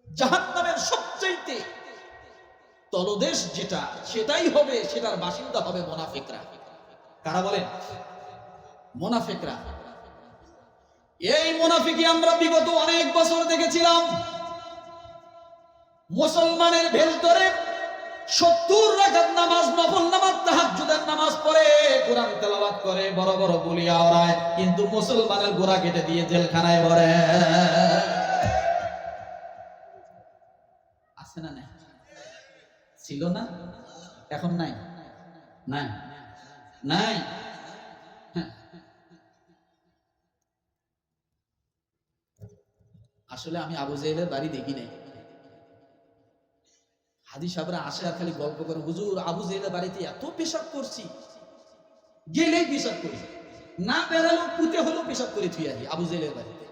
জাহান্নামের সবচাইতে তলদেশ যেটা, সেটাই হবে, সেটার বাসিন্দা হবে মুনাফিকরা। কারা বলেন? মুনাফিকরা। এই মুনাফিকি আমরা বিগত অনেক বছর দেখেছিলাম। মুসলমানের ভেতরে 70 রাকাত নামাজ, নফল নামাজ, তাহাজ্জুদের নামাজ পড়ে, কোরআন তেলাওয়াত করে, বড় বড় বুলি আওড়ায়, কিন্তু মুসলমানের গোড়া কেটে দিয়ে জেলখানায় ভরে। আছে না? নাই? ছিল না? এখন নাই? নাই? নাই? আসলে আমি আবু জেহেলের বাড়ি দেখি নাই। হাদি সাহেবরা আসে আর খালি গল্প করে, হুজুর আবু জেহেলের বাড়িতে এত পেশাব করছি, গেলেই পেশাব করি, না বেড়ালেও পুঁতে হলেও পেশাব করে থুই আহি আবু জেহেলের বাড়িতে।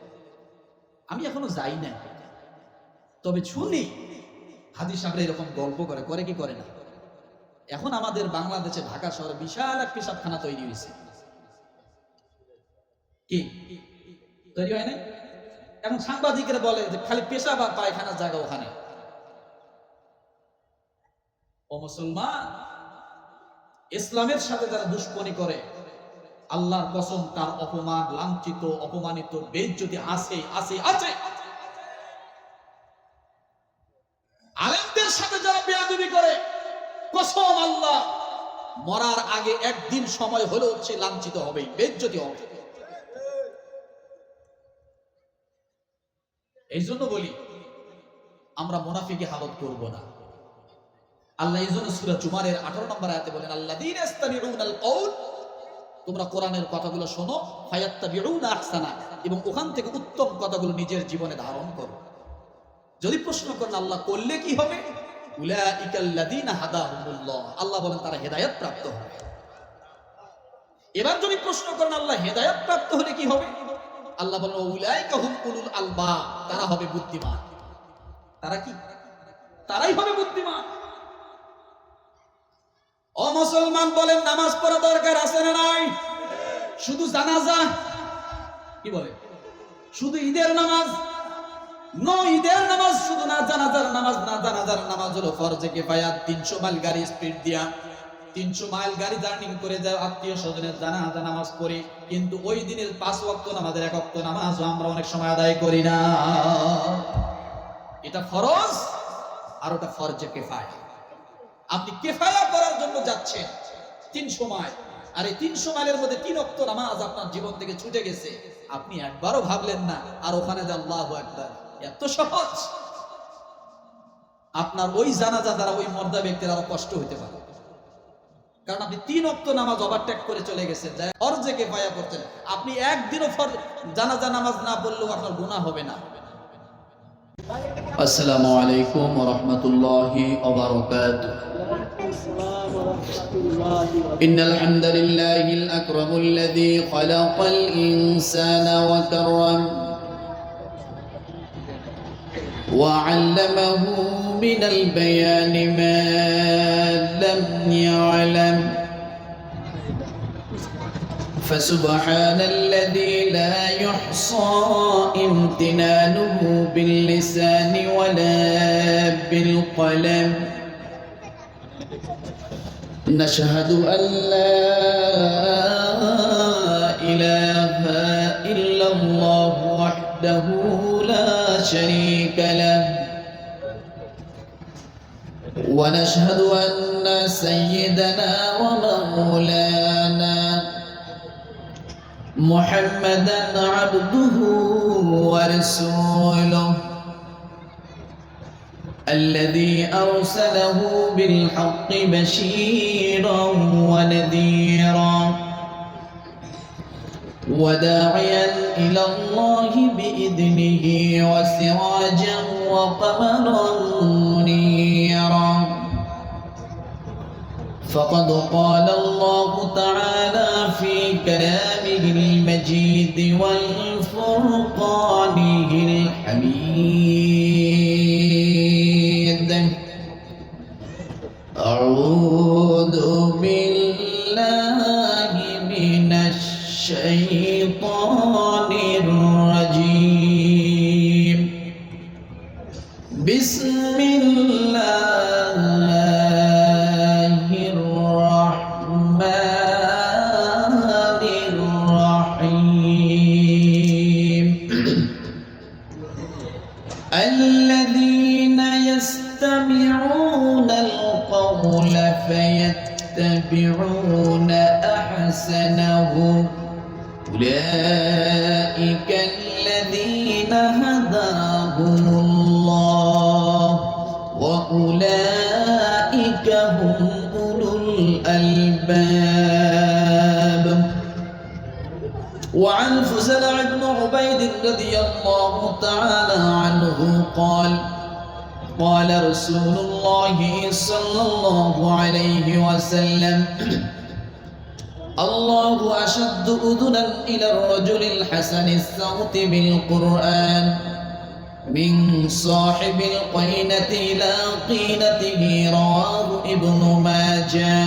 আমি এখনো যাই না, তবে শুনি হাদি সাহেবরা এরকম গল্প করে। করে কি করে না? এখন আমাদের বাংলাদেশে ঢাকা শহরে বিশাল এক পেশাবখানা তৈরি হয়েছে। কি তৈরি হয় না? এখন সাংবাদিকরা বলে যে খালি পেশাব আর পায়খানার জায়গা ওখানে। ও মুসলমান, ইসলামের সাথে যারা দুশ্মনী করে, আল্লাহর কসম তার অপমান, লাঞ্ছিত, অপমানিত, বেইজ্জতি আছে আছে আছে। আলেমদের সাথে যারা বেয়াদবি করে, কসম আল্লাহ, মরার আগে একদিন সময় হলেও সে লাঞ্ছিত হবেই, বেইজ্জতি হবে। এই জন্য বলি আমরা মুনাফিকি হালত করব না। আল্লাহ এই জন্য সূরা জুমারের 18 নম্বর আয়াতে বলেন, আল্লাযীনা ইস্তামিউনাল কওল, তোমরা কোরআনের কথাগুলো শোনো, ফায়াত্তাবিউনা আহসানা, এবং ওখান থেকে উত্তম কথাগুলো নিজের জীবনে ধারণ করো। যদি প্রশ্ন করেন আল্লাহ করলে কি হবে, উলাইকাল্লাযীনা হাদাহুমুল্লাহ, আল্লাহ বলেন তারা হেদায়েত প্রাপ্ত হবে। এবার যদি প্রশ্ন করেন আল্লাহ হেদায়েত প্রাপ্ত হলে কি হবে, আল্লাহ বলেন উলাইকা হুম উলুল আলবাব, তারা হবে বুদ্ধিমান। তারা কি? তারাই হবে বুদ্ধিমান। ও মুসলমান বলেন, নামাজ পড়া দরকার আছে না নাই? শুধু জানাজা, কি বলে, শুধু ঈদের নামাজ ঈদের নামাজ শুধু না, জানাজার নামাজ না। জানাজার নামাজ হলো ফরজে কিফায়াত। 300 মাইল গাড়ি স্পিড দিয়া, 300 মাইল গাড়ি জার্নিং করে যায়, আত্মীয় স্বজনের জানাজা নামাজ পড়ি, কিন্তু ওই দিনের 5 ওয়াক্ত নামাজের 1 ওয়াক্ত নামাজও আমরা অনেক সময় আদায় করি না। এটা ফরজ আর ওটা ফরজে কিফায়া। আপনি কিফায়া করার জন্য যাচ্ছেন 300 মাইল, আর এই 300 মাইলের মধ্যে 3 ওয়াক্ত নামাজ আপনার জীবন থেকে ছুটে গেছে, আপনি একবারও ভাবলেন না আর ওখানে যে আল্লাহু আকবার, এত সহজ। আপনার ওই জানাজা দ্বারা ওই মর্দা ব্যক্তির আরো কষ্ট হইতে পারে, কারণ আপনি 3 ওয়াক্ত নামাজ ওভারটেক করে চলে গেছেন, ফরজে কিফায়া করছেন। আপনি একদিনও জানাজা নামাজ না পড়লেও আপনার গুনাহ হবে না। আসসালামু আলাইকুম ওয়া রাহমাতুল্লাহি ওয়া বারাকাতুহু। ইন্নাল হামদালিল্লাহিল আকরামুল্লাযী খালাকাল ইনসানা ওয়া কাররাম ওয়া 'আল্লামাহু মিনাল বায়ানি মা লাম ইয়া'লাম। فسبحان الذي لا يحصى امتنانه باللسان ولا بالقلم. نشهد أن لا إله إلا الله وحده لا شريك له، ونشهد أن سيدنا ومولانا محمدا عبده ورسوله الذي أرسله بالحق بشيرا ونذيرا وداعيا إلى الله بإذنه وسراجا وقمرا منيرا. فقد قال الله تعالى في كلامه المجيد والفرقانه الحميد: أعوذ بالله من الشيطان الرجيم. বিসমিল্লাহির রহমানির রহিম الذين يستمعون القول فيتبعون أحسنه أولئك الذين هداهم الله وأولئك هم أولو الألباب وعن فزلع بن عبيد رضي الله تعالى عنه قال قال رسول الله صلى الله عليه وسلم الله أشد أذنا إلى الرجل الحسن الصوت بالقرآن من صاحب القينة إلى قينته رواه ابن ماجه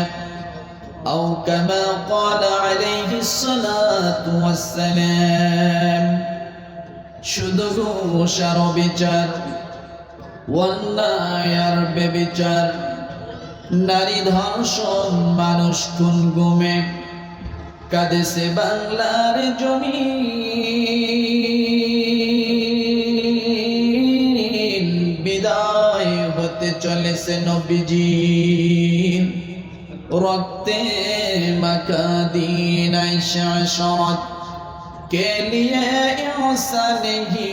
أو كما قال عليه الصلاة والسلام শুধু বিচার অন্যায়ের বেবিচার নারী ধর্ষণ মানুষ খুন গুমে কাঁদেছে বাংলার জমিন বিদায় হতে চলেছে নবীজির रखते मका दीन शरत के लिए इंसान ही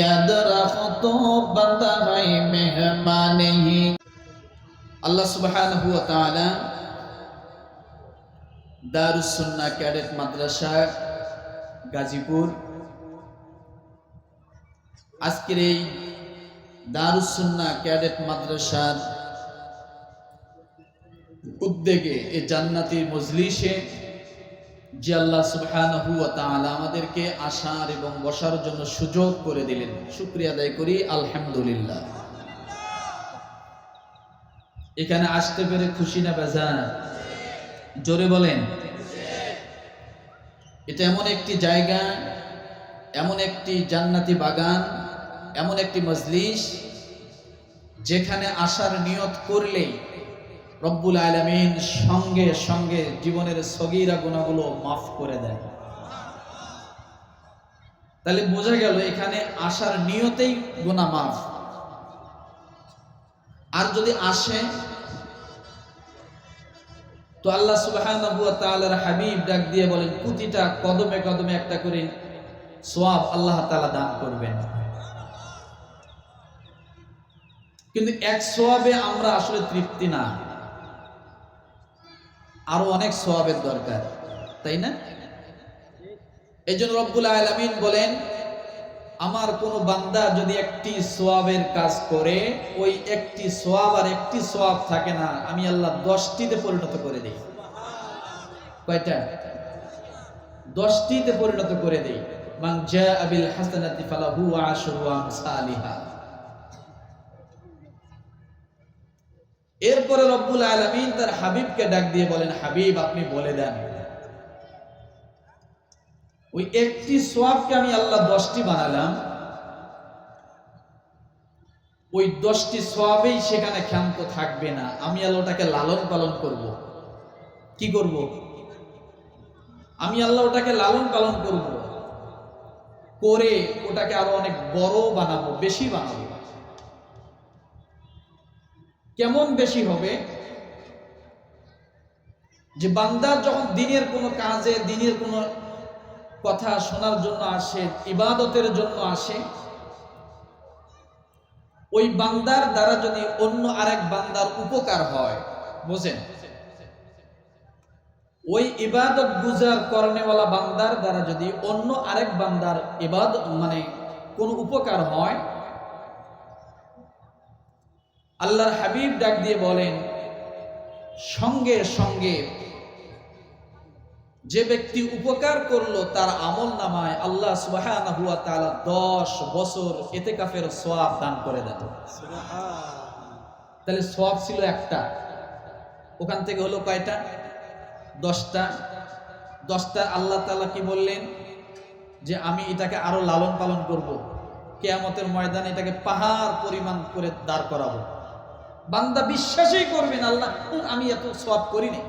याद रखो तो बंदा है मेहमान ही अल्लाह सुब्हानहु व तआला दारुस सुन्नाह कैडेट माद्रासा गाजीपुर আজকের এই দারুস সুন্নাহ ক্যাডেট মাদ্রাসার উদ্যোগে এই জান্নাতি মজলিসে যে আল্লাহ সুবহানাহু ওয়া তাআলা আমাদেরকে আসার এবং বসার জন্য সুযোগ করে দিলেন, শুকরিয়া আদায় করি আলহামদুলিল্লাহ। এখানে আসতে পেরে খুশি না বেজার? জোরে বলেন। এটা এমন একটি জায়গা, এমন একটি জান্নাতি বাগান, এমন একটি মজলিস যেখানে আসার নিয়ত করলেই রব্বুল আলামিন সঙ্গে সঙ্গে জীবনের সগীরা গুনাহগুলো মাফ করে দেন। তাহলে বোঝা গেল এখানে আসার নিয়তেই গুনাহ মাফ। আর যদি আসে তো আল্লাহ সুবহানাহু ওয়া তাআলার হাবিব ডাক দিয়ে বলেন প্রতিটা কদমে কদমে একটা করে সওয়াব আল্লাহ তাআলা দান করবেন। কিন্তু এক সওয়াবে আমরা আসলে তৃপ্তি না, আরো অনেক সওয়াবের দরকার, তাই না? এইজন্য রব্বুল আলামিন বলেন আমার কোন বান্দা যদি একটি সওয়াবের কাজ করে ওই একটি সওয়াব আর একটি সওয়াব থাকে না, আমি আল্লাহ 10টিতে পরিণত করে দেই। কয়টা? 10টিতে পরিণত করে দেই। মান জাআ বিল হাসানাতি ফালাহু আশরু আমসালিহা। এরপরে রব্বুল আলামিন তার হাবিবকে ডাক দিয়ে বলেন হাবিব আপনি বলে দেন ওই একটি সওয়াবকে আমি আল্লাহ 10টি বানালাম, ওই 10টি সওয়াবেই সেখানে ক্ষান্ত থাকবে না, আমি আল্লাহ ওটাকে লালন পালন করব। কি করব? আমি আল্লাহ ওটাকে লালন পালন করব, করে ওটাকে আরো অনেক বড় বানাবো, বেশি বানাবো। কেমন বেশি হবে? যে বান্দার যখন দিনের কোনো কাজে, দিনের কোনো কথা শোনার জন্য আসে, ইবাদতের জন্য আসে, ওই বান্দার দ্বারা যদি অন্য আরেক বান্দার উপকার হয়, বুঝেন, ওই ইবাদত গুজার করনেওয়ালা বান্দার দ্বারা যদি অন্য আরেক বান্দার ইবাদত মানে কোন উপকার হয়, আল্লাহর হাবিব ডাক দিয়ে বলেন সঙ্গে সঙ্গে যে ব্যক্তি উপকার করলো তার আমল নামায় আল্লাহ সুবহানাহু ওয়া তাআলা 10 বছর ইতিকাফের সওয়াব দান করে দেন। তাহলে সওয়াব ছিল একটা, ওখান থেকে হলো কয়টা? 10টা। 10টা আল্লাহ তাআলা কি বললেন? যে আমি এটাকে আরো লালন পালন করব। কিয়ামতের ময়দানে এটাকে পাহাড় পরিমাণ করে দাঁড় করাবো। বান্দা বিশ্বাসই করবে না, আল্লাহ আমি এত সওয়াব করিনি।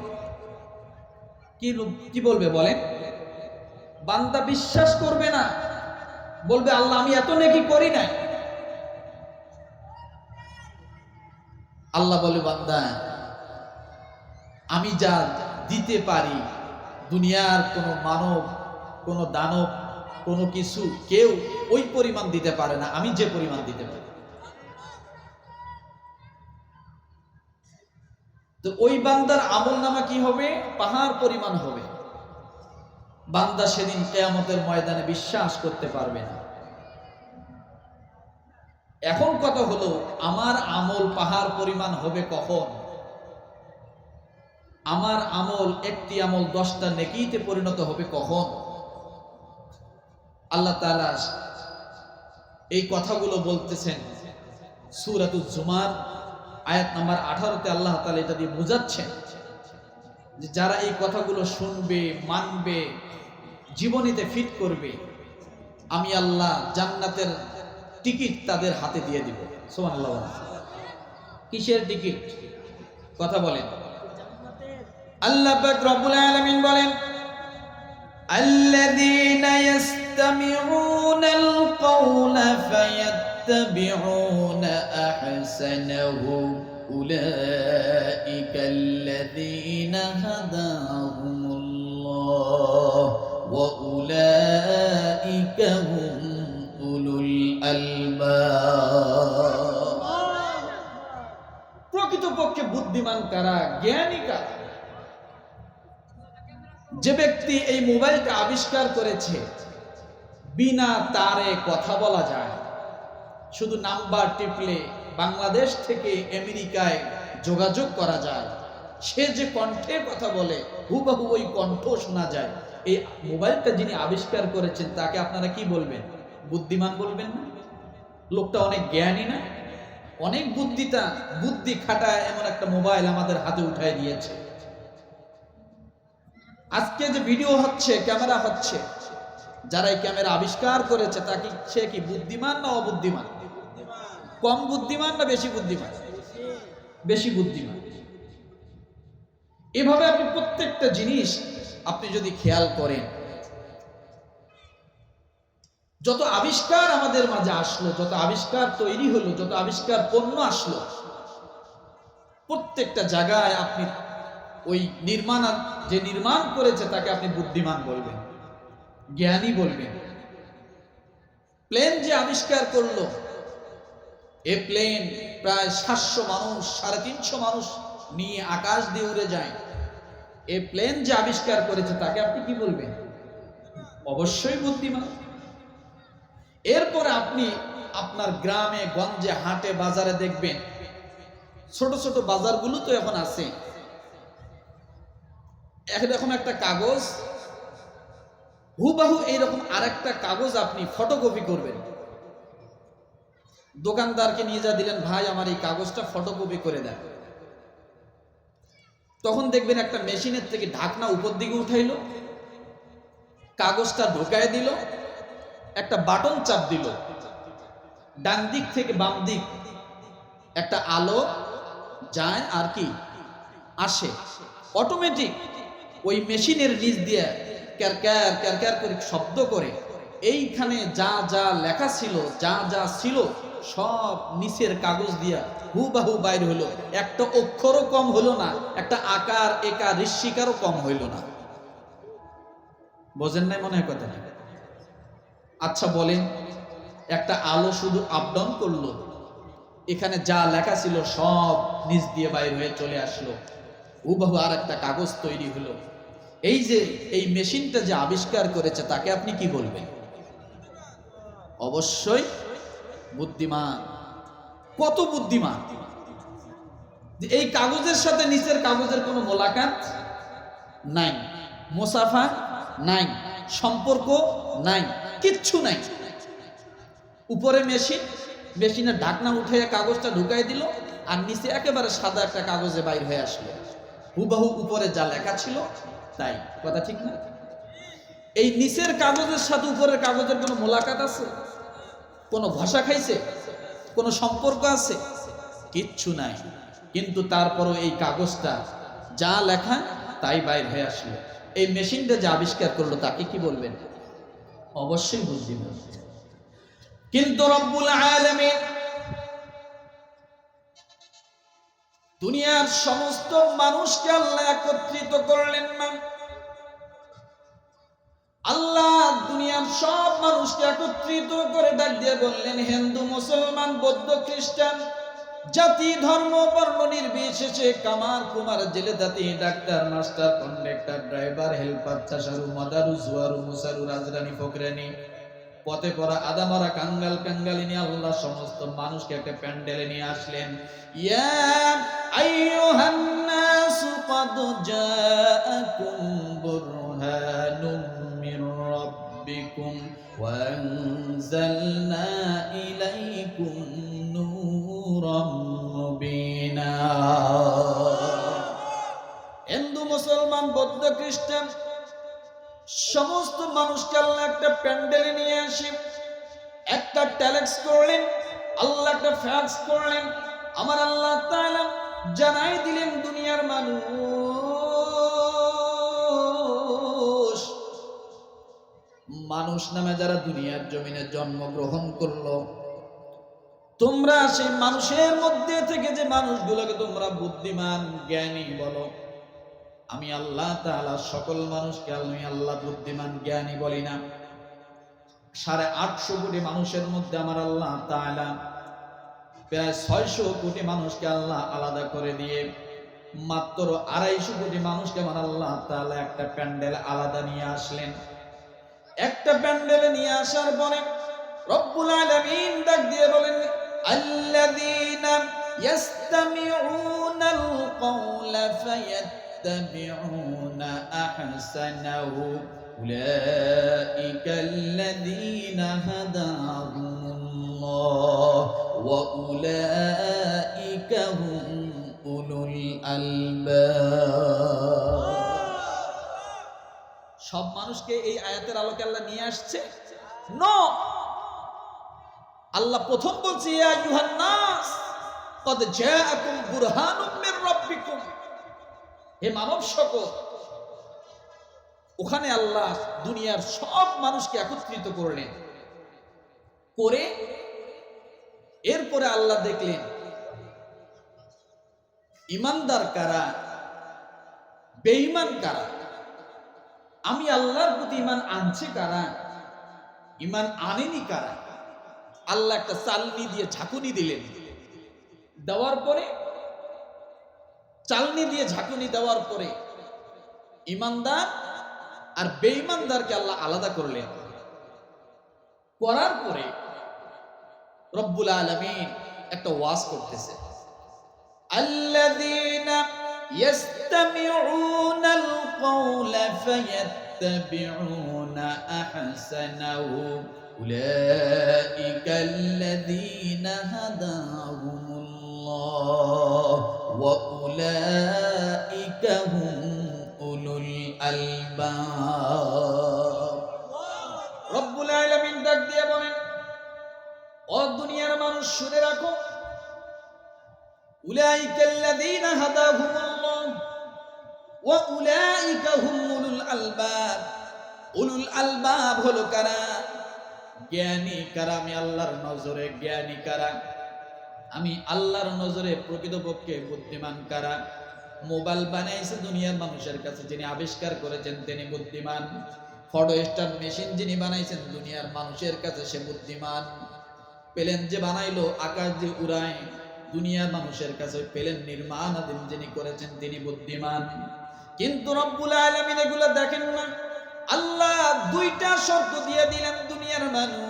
কি বলবে বলেন? বান্দা বিশ্বাস করবে না, বলবে আল্লাহ আমি এত নেকি করি নাই। আল্লাহ বলে বান্দা আমি যা দিতে পারি দুনিয়ার কোন মানব, কোন দানব, কোন কিছু কেউ ওই পরিমাণ দিতে পারে না আমি যে পরিমাণ দিতে পারি। তো ওই বান্দার আমলনামা কি হবে? পাহাড় পরিমাণ হবে। বান্দা সেদিন কিয়ামতের ময়দানে বিশ্বাস করতে পারবে না। এখন কথা হলো আমার আমল পাহাড় পরিমাণ হবে কখন? আমার আমল একটি আমল 10টা নেকিতে পরিণত হবে কখন? আল্লাহ তাআলা এই কথাগুলো বলতেছেন সূরাতুজ জুমার আয়াত নাম্বার 18-তে। আল্লাহ তাআলা এটা দিয়ে বোঝাচ্ছেন যে যারা এই কথাগুলো শুনবে, মানবে, জীবনীতে ফিট করবে, আমি আল্লাহ জান্নাতের টিকিট তাদের হাতে দিয়ে দিব। সুবহানাল্লাহ। কিসের টিকিট? কথা বলেন। আল্লাহ পাক রব্বুল আলামিন বলেন আল্লাযীনা ইসতামিউনাল কওলা ফায়াত্তাবিউনা আহসানাহু উলাইকাল্লাযীনা হাদাহুমুল্লাহ ওয়া উলাইকা হুম উলুল আলবাব। প্রকৃতপক্ষে বুদ্ধিমান কারা, জ্ঞানী কারা? যে ব্যক্তি এই মোবাইলটা আবিষ্কার করেছে, বিনা তারে কথা বলা যায়, শুধু নাম্বার টিপলে বাংলাদেশ থেকে আমেরিকায় যোগাযোগ করা যায়, সে যে কণ্ঠে কথা বলে হুবহু ওই কণ্ঠ শোনা যায়, এই মোবাইলটা যিনি আবিষ্কার করেছেন তাকে আপনারা কি বলবেন? বুদ্ধিমান বলবেন না? লোকটা অনেক জ্ঞানী না? অনেক বুদ্ধি খাটায় এমন একটা মোবাইল আমাদের হাতে উঠায় দিয়েছে। আজকে যে ভিডিও হচ্ছে, ক্যামেরা হচ্ছে, যারা এই ক্যামেরা আবিষ্কার করেছে তাকে সে কি বুদ্ধিমান না অবুদ্ধিমান? কম বুদ্ধিমান না বেশি বুদ্ধিমান? বেশি বুদ্ধিমান। এভাবে আপনি প্রত্যেকটা জিনিস আপনি যদি খেয়াল করেন, যত আবিষ্কার আমাদের মাঝে আসলো, যত আবিষ্কার তৈরি হলো, যত আবিষ্কার পণ্য আসলো, প্রত্যেকটা জায়গায় আপনি ওই যে নির্মাণ করেছে তাকে আপনি বুদ্ধিমান বলবেন, জ্ঞানী বলবেন। প্লেন যে আবিষ্কার করলো, এই প্লেন প্রায় 700 মানুষ, 350 মানুষ নিয়ে আকাশ দিয়ে উড়ে যায়। এই প্লেন যে আবিষ্কার করেছে তাকে আপনি কি বলবেন? অবশ্যই বুদ্ধিমান। এরপরে আপনি আপনার গ্রামে গঞ্জে হাটে বাজারে দেখবেন, ছোট ছোট বাজারগুলো তো এখন আছে, এখন একটা কাগজ হুবাহু এইরকম আরেকটা কাগজ আপনি ফটোকপি করবেন, দোকানদারকে নিয়ে যা দিলেন, ভাই আমার এই কাগজটা ফটোকপি করে দেন। তখন দেখবেন একটা মেশিনের থেকে ঢাকনা উপর দিকে উঠাইলো, কাগজটা ঢোকায় দিল, একটা বাটন চাপ দিল, ডান দিক থেকে বাম দিক একটা আলো যায় আর কি আসে, অটোমেটিক ওই মেশিনের নিচ দিয়ে ক্যারক্যার ক্যারক্যার করে শব্দ করে এইখানে যা যা লেখা ছিল, যা যা ছিল সব নিচের কাগজ দিয়া হুবাহু বাইর হলো। একটা অক্ষরও কম হলো না, একটা আকার একা ঋষিকারও কম হইল না। বোঝেন নাই মনে হয় কথা? আচ্ছা বলেন, একটা আলো শুধু আপ ডাউন করলো, এখানে যা লেখা ছিল সব নিচ দিয়ে বাইর হয়ে চলে আসলো, হুবহু আর একটা কাগজ তৈরি হলো। এই যে এই মেশিনটা যে আবিষ্কার করেছে তাকে আপনি কি বলবেন? অবশ্যই বুদ্ধিমান। কত বুদ্ধিমান! এই কাগজের সাথে নিচের কাগজের কোনো মোলাকাত নাই, মুসাফা নাই, সম্পর্ক নাই, কিচ্ছু নাই। উপরে মেশিনের ঢাকনা উঠে কাগজটা ঢুকাই দিল, আর নিচে একেবারে সাদা একটা কাগজে বাইর হয়ে আসলো, হুবহু উপরে যা লেখা ছিল তাই। কথা ঠিক না? এই নিচের কাগজের সাথে উপরের কাগজের কোনো মোলাকাত আছে? কোনো ভাষা খাইছে, কোনো সম্পর্ক আছে? কিচ্ছু নাই। কিন্তু তারপরও এই কাগজটা যা লেখা তাই বাইর হয়ে আসলো। এই মেশিনটা যে আবিষ্কার করলো তাকে কি বলবেন? অবশ্যই বুদ্ধিমান। কিন্তু রব্বুল আলামিন দুনিয়ার সমস্ত মানুষকে আল্লাহ একত্রিত করলেন না। আল্লাহ দুনিয়ার সব মানুষকে একত্রিত করে ডাক দিয়ে বললেন, হিন্দু, মুসলমান, বৌদ্ধ, খ্রিস্টান, জাতি, ধর্ম, বর্ণ নির্বিশেষে, কামার, কুমার, জেলে, দাতি, doctor, master, conductor, driver, helper, চাষারু, মাদারু, জুয়ারু, মুসারু, রাজরানী, ফকরানি, পথে পড়া, আদামারা, কাঙ্গাল, কাঙ্গালিনী, আল্লাহ সমস্ত মানুষকে একটা প্যান্ডেলে নিয়ে আসলেন। ইয়া আইয়ুহান নাসু ক্বাদ জাআকুম বুরহানুম মির রাব্বিকুম ওয়া আনজালনা ইলাইকুম নূরাম মুবিনা। হিন্দু, মুসলমান, বৌদ্ধ, খ্রিস্টান সমস্ত মানুষকে আল্লাহ একটা প্যান্ডেলে নিয়ে আসি, একটা টেলেক্স করলেন, আল্লাহ একটা ফ্যাক্স করলেন। আমার আল্লাহ তাআলা জানাই দিলেন দুনিয়ার মানুষ নামে যারা দুনিয়ার জমিনে জন্মগ্রহণ করলো, তোমরা সেই মানুষের মধ্যে থেকে যে মানুষগুলোকে তোমরা বুদ্ধিমান, জ্ঞানী বলো, আমি আল্লাহ তাআলা সকল মানুষকে আমি আল্লাহ বুদ্ধিমান, জ্ঞানী বলি না। 850 কোটি মানুষের মধ্যে আমার আল্লাহ তাআলা প্রায় 600 কোটি মানুষকে আল্লাহ আলাদা করে দিয়ে মাত্র 250 কোটি মানুষকে আমার আল্লাহ তাআলা একটা প্যান্ডেল আলাদা নিয়ে আসলেন। একটা প্যান্ডেলে নিয়ে আসার পরে রব্বুল আলামিন ডাক দিয়ে বলেন, আল্লাযীনা ইয়াসতামিউনাল কওলা ফায়াত্তাবিউনা আহসানাহু উলাইকা আল্লাযীনা হাদাহুমুল্লাহ ওয়া উলাইকা হুম উলুল আলবাব। সব মানুষকে এই আয়াতের আলোকে আল্লাহ নিয়ে আসছে? নো। আল্লাহ প্রথম বলছে, ইয়া আইয়ুহান নাস ক্বাদ জাআকুম বুরহানুম মির রাব্বিকুম, হে মানব সকল। ওখানে আল্লাহ দুনিয়ার সব মানুষকে একত্রিত করলেন, করে এরপরে আল্লাহ দেখলেন ইমানদার কারা, বেঈমান কারা, আমি আল্লাহর প্রতি ঈমান আনছে কারা, ঈমান আনেনি কারা। আল্লাহ একটা চালনি দিয়ে ঝাঁকুনি দিলেন, দেওয়ার পরে চালনি দিয়ে ঝাঁকুনি দেওয়ার পরে ঈমানদার আর বেঈমানদারকে আল্লাহ আলাদা করলেন। করার পরে রব্বুল আলামিন একটা ওয়াজ করতেছে, আল্লাযীনা ইয়াসতামিউনাল কওলা ফায়াত্তাবিউনা আহসানাহু উলাইকা আল্লাযীনা হাদাহুমুল্লাহ ওয়া উলাইকা হুম উলুল আলবাব। রব্বুল আলামিন ডাক দিয়ে বলেন, ও দুনিয়ার মানুষ শুনে রাখো, উলাইকা আল্লাযীনা হাদাহুমুল্লাহ ওয়া উলাইকা হুম উলুল আলবাব। উলুল আলবাব হলো কারা? জ্ঞানী কারা? আমি আল্লাহর নজরে জ্ঞানী কারা? আমি আল্লাহর নজরে প্রকৃতপক্ষে বুদ্ধিমান কারা? মোবাইল বানাইছে দুনিয়ার মানুষের কাছে, যিনি আবিষ্কার করেছেন তিনি বুদ্ধিমান। ফটো স্টার মেশিন যিনি বানাইছেন দুনিয়ার মানুষের কাছে সে বুদ্ধিমান। প্লেন যে বানাইলো, আকাশ যে উড়ায়, দুনিয়ার মানুষের কাছে প্লেন নির্মাণাধীন যিনি করেছেন তিনি বুদ্ধিমান। কিন্তু রব্বুল আলামিন এগুলো দেখেন না। আল্লাহ দুইটা শর্ত দিয়ে দিলেন দুনিয়ার মানুষ,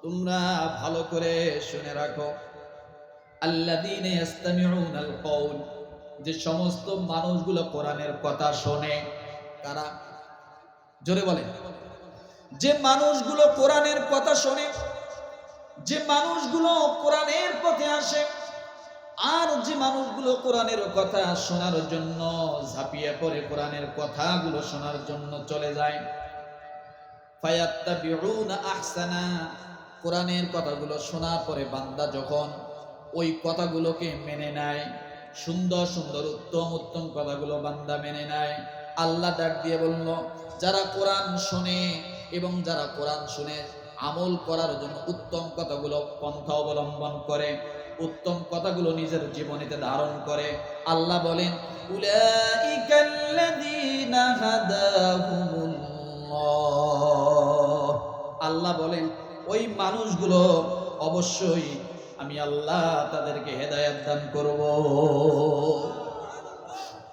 তোমরা ভালো করে শুনে রাখো। আল্লাযীনা ইয়াসতামিউনাল কওল, যে সমস্ত মানুষগুলো কোরআনের কথা শোনে। কারা? জোরে বলেন। যে মানুষগুলো কোরআনের কথা শোনে, যে মানুষগুলো কোরআনের পথে আসে, আর যে মানুষগুলো কোরআনের কথা শোনার জন্য ঝাঁপিয়ে পড়ে কোরআনের কথাগুলো শোনার জন্য চলে যায়, ফায়াত্তাবিউনা আহসানা, কোরআনের কথাগুলো শোনার পরে বান্দা যখন ওই কথাগুলোকে মেনে নেয়, সুন্দর সুন্দর উত্তম উত্তম কথাগুলো বান্দা মেনে নেয়, আল্লাহ ডাক দিয়ে বলল, যারা কোরআন শোনে এবং যারা কোরআন শুনে আমল করার জন্য উত্তম কথাগুলো পন্থা অবলম্বন করে, উত্তম কথাগুলো নিজের জীবনেতে ধারণ করে, আল্লাহ বলেন উলাইকাল্লাযীনা হাদাহুমুল্লাহ, আল্লাহ বলেন ওই মানুষগুলো অবশ্যই আমি আল্লাহ তাদেরকে হেদায়েত দান করব।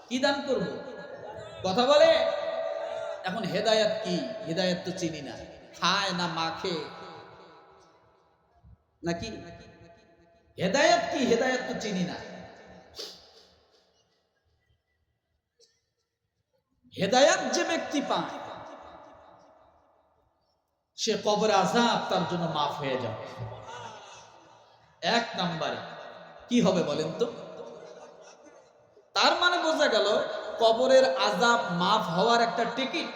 কি দান করব? কথা বলে। এখন হেদায়েত কি? হেদায়েত তো চিনি না, খায় না মাখে নাকি? হেদায়েত কি? হেদায়েত তো চিনি না। হেদায়েত যে ব্যক্তি পায় সে কবরে আযাব তার জন্য মাফ হয়ে যাবে। এক নম্বরে কি হবে বলেন তো? তার মানে বোঝা গেল কবরের আযাব মাফ হওয়ার একটা টিকিট,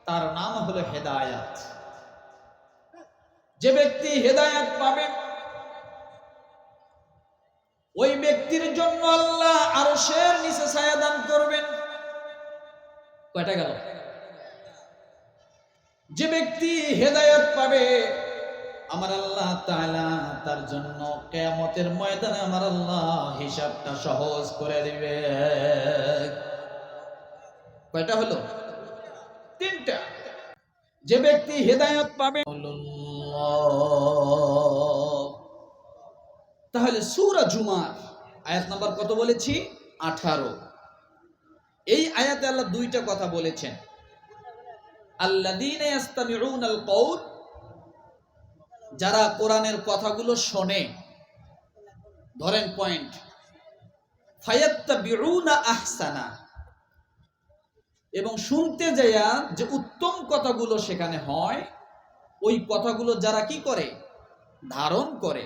তার নাম হলো হেদায়েত। যে ব্যক্তি হেদায়েত পাবে ওই ব্যক্তির জন্য আল্লাহ আরশের নিচে ছায়া দান করবেন। কয়টা গেল? যে ব্যক্তি হেদায়েত পাবে আমার আল্লাহ তাআলা তার জন্য কিয়ামতের ময়দানে আমার আল্লাহ হিসাবটা সহজ করে দিবে। কয়টা হলো? তিনটা। যে ব্যক্তি হেদায়েত পাবে, তাহলে সূরা জুমার আয়াত নাম্বার কত বলেছি? 18। এই আয়াতে আল্লাহ দুইটা কথা বলেছেন, আল্লাযীনা ইস্তামিউনাল কওল, যারা কোরআনের কথাগুলো শোনে, ধরেন পয়েন্ট, ফায়াত্তাবিউনা আহসানা, এবং শুনতে যায়া যে উত্তম কথাগুলো সেখানে হয় ওই কথাগুলো যারা কি করে? ধারণ করে।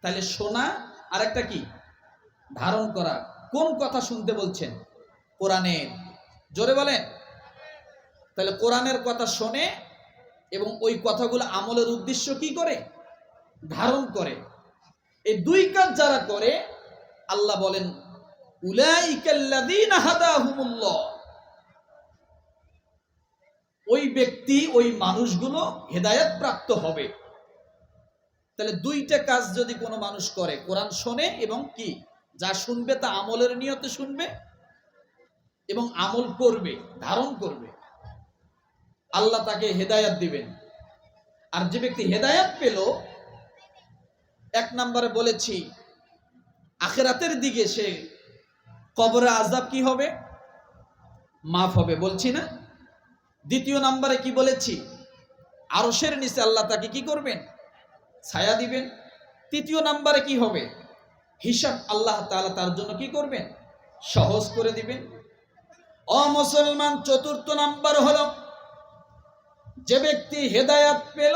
তাহলে শোনা আর একটা কি? ধারণ করা। কোন কথা শুনতে বলছেন? কোরআনের। জোরে বলেন। তাহলে কোরআনের কথা শোনে এবং ওই কথাগুলো আমলের উদ্দেশ্য কি করে? ধারণ করে। এই দুই কাজ যারা করে আল্লাহ বলেন উলাইকাল্লাযীনা হাদাহুমুল্লাহ, ওই ব্যক্তি ওই মানুষগুলো হেদায়েত প্রাপ্ত হবে। তাহলে দুইটা কাজ যদি কোনো মানুষ করে, কোরআন শোনে এবং কি যা শুনবে তা আমলের নিয়তে শুনবে এবং আমল করবে, ধারণ করবে, আল্লাহ তাকে হেদায়েত দিবেন। আর যে ব্যক্তি হেদায়েত পেল, এক নম্বরে বলেছি আখিরাতের দিকে সে কবরে আযাব কি হবে? মাফ হবে, বলছি না? দ্বিতীয় নম্বরে কি বলেছি? আরশের নিচে আল্লাহ তাকে কি করবেন? ছায়া দিবেন। তৃতীয় নম্বরে কি হবে? হিসাব আল্লাহ তাআলা তার জন্য কি করবেন? সহজ করে দিবেন। ও মুসলমান, চতুর্থ নাম্বার হলো যে ব্যক্তি হেদায়েত পেল,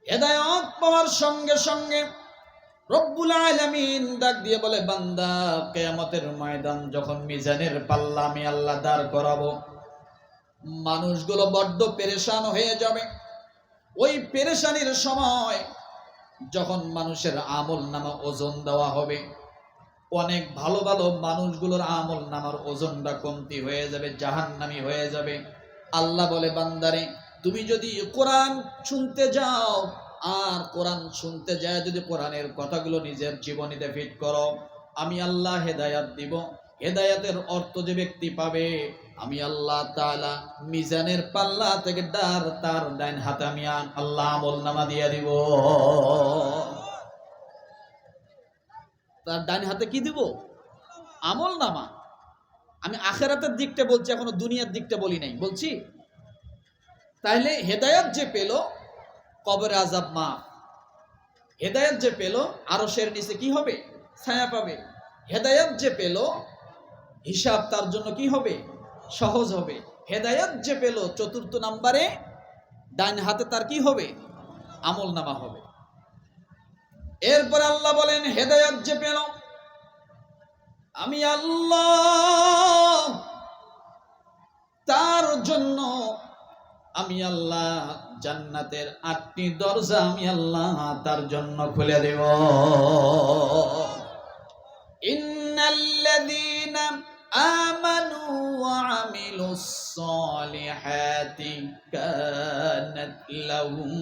হেদায়েত পাওয়ার সঙ্গে সঙ্গে রব্বুল আলামিন ডাক দিয়ে বলে, বান্দা কিয়ামতের ময়দান যখন মিজানের পাল্লা আমি আল্লাহ দাঁড় করাবো, মানুষগুলো বড্ড পেরেশান হয়ে যাবে। ওই পেরেশানির সময় যখন মানুষের আমল নামা ওজন দেওয়া হবে, অনেক ভালো ভালো মানুষগুলোর আমল নামার ওজনটা কমতি হয়ে যাবে, জাহান্নামী হয়ে যাবে। আল্লাহ বলে, বান্দারে তুমি যদি কোরআন শুনতে যাও আর কোরআন শুনতে যায় যদি কোরআনের কথাগুলো নিজের জীবনীতে ফিট করো, আমি আল্লাহ হেদায়েত দিব। হেদায়েতের অর্থ যে ব্যক্তি পাবে আমি আল্লাহ তাআলা মিজানের পাল্লা থেকে তার ডাইন হাতে আমি আল্লাহ আমল নামা দিয়ে দিব। তার ডাইন হাতে কি দিব? আমল নামা। আমি আখিরাতের দিকটা বলছি, এখনো দুনিয়ার দিকটা বলি নাই, বলছি। তাহলে হেদায়েত যে পেল কবরে আযাব মাফ, হেদায়েত যে পেল আরশের নিচে কি হবে? ছায়া পাবে। হেদায়েত যে পেল হিসাব তার জন্য কি হবে? সহজ হবে। হেদায়েত যে পেল চতুর্থ নম্বরে ডান হাতে তার কি হবে? আমল নামা হবে। এরপর আল্লাহ বলেন হেদায়েত যে পেল আমি আল্লাহ তার জন্য আমি আল্লাহ জান্নাতের 8টি দরজা আমি আল্লাহ তার জন্য খুলে দেব। ইন্নাল্লাযীনা আমানু ওয়া আমিলুস সালিহাতি কানাত লাহুম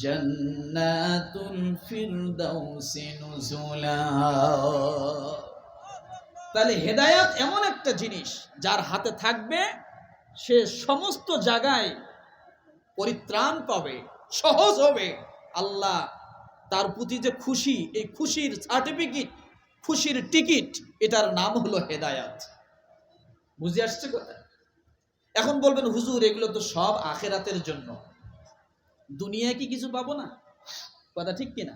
জান্নাতুল ফিরদাউসি নুজুলা। তাহলে হেদায়েত এমন একটা জিনিস যার হাতে থাকবে সে সমস্ত জায়গায় পরিত্রাণ পাবে, সহজ হবে। আল্লাহ তার প্রতি যে খুশি, এই খুশির সার্টিফিকেট, খুশির টিকিট, এটার নাম হলো হেদায়েত। বুঝে আসছে কথা? এখন বলবেন হুজুর এগুলো তো সব আখিরাতের জন্য, দুনিয়ায় কি কিছু পাবো না? কথা ঠিক কিনা?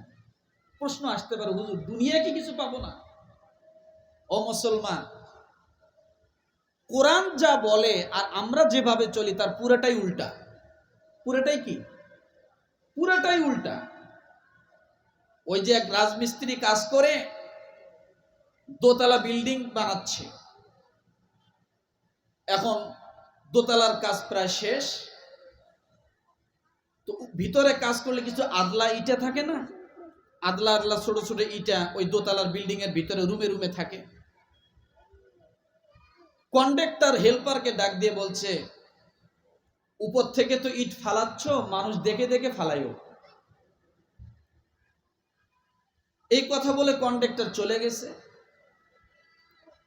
প্রশ্ন আসতে পারে, হুজুর দুনিয়ায় কি কিছু পাবো না? ও মুসলমান, কোরআন যা বলে আর আমরা যেভাবে চলি তার পুরোটাই উল্টা। পুরোটাই কি? পুরোটাই উল্টা। ওই যে এক রাজমিস্ত্রি কাজ করে দোতলা বিল্ডিং বানাচ্ছে, এখন দোতলার কাজ প্রায় শেষ, তো ভিতরে কাজ করলে কিছু আদলা ইটা থাকে না, আদলা আদলা ছোট ছোট ইটা ওই দোতলার বিল্ডিং এর ভিতরে রুমে রুমে থাকে। কন্ডাক্টর হেল্পারকে ডাক দিয়ে বলছে, উপর থেকে তো ইট ফালাচ্ছ, মানুষ দেখে দেখে ফালাইও। এই কথা বলে কন্ডাক্টর চলে গেছে।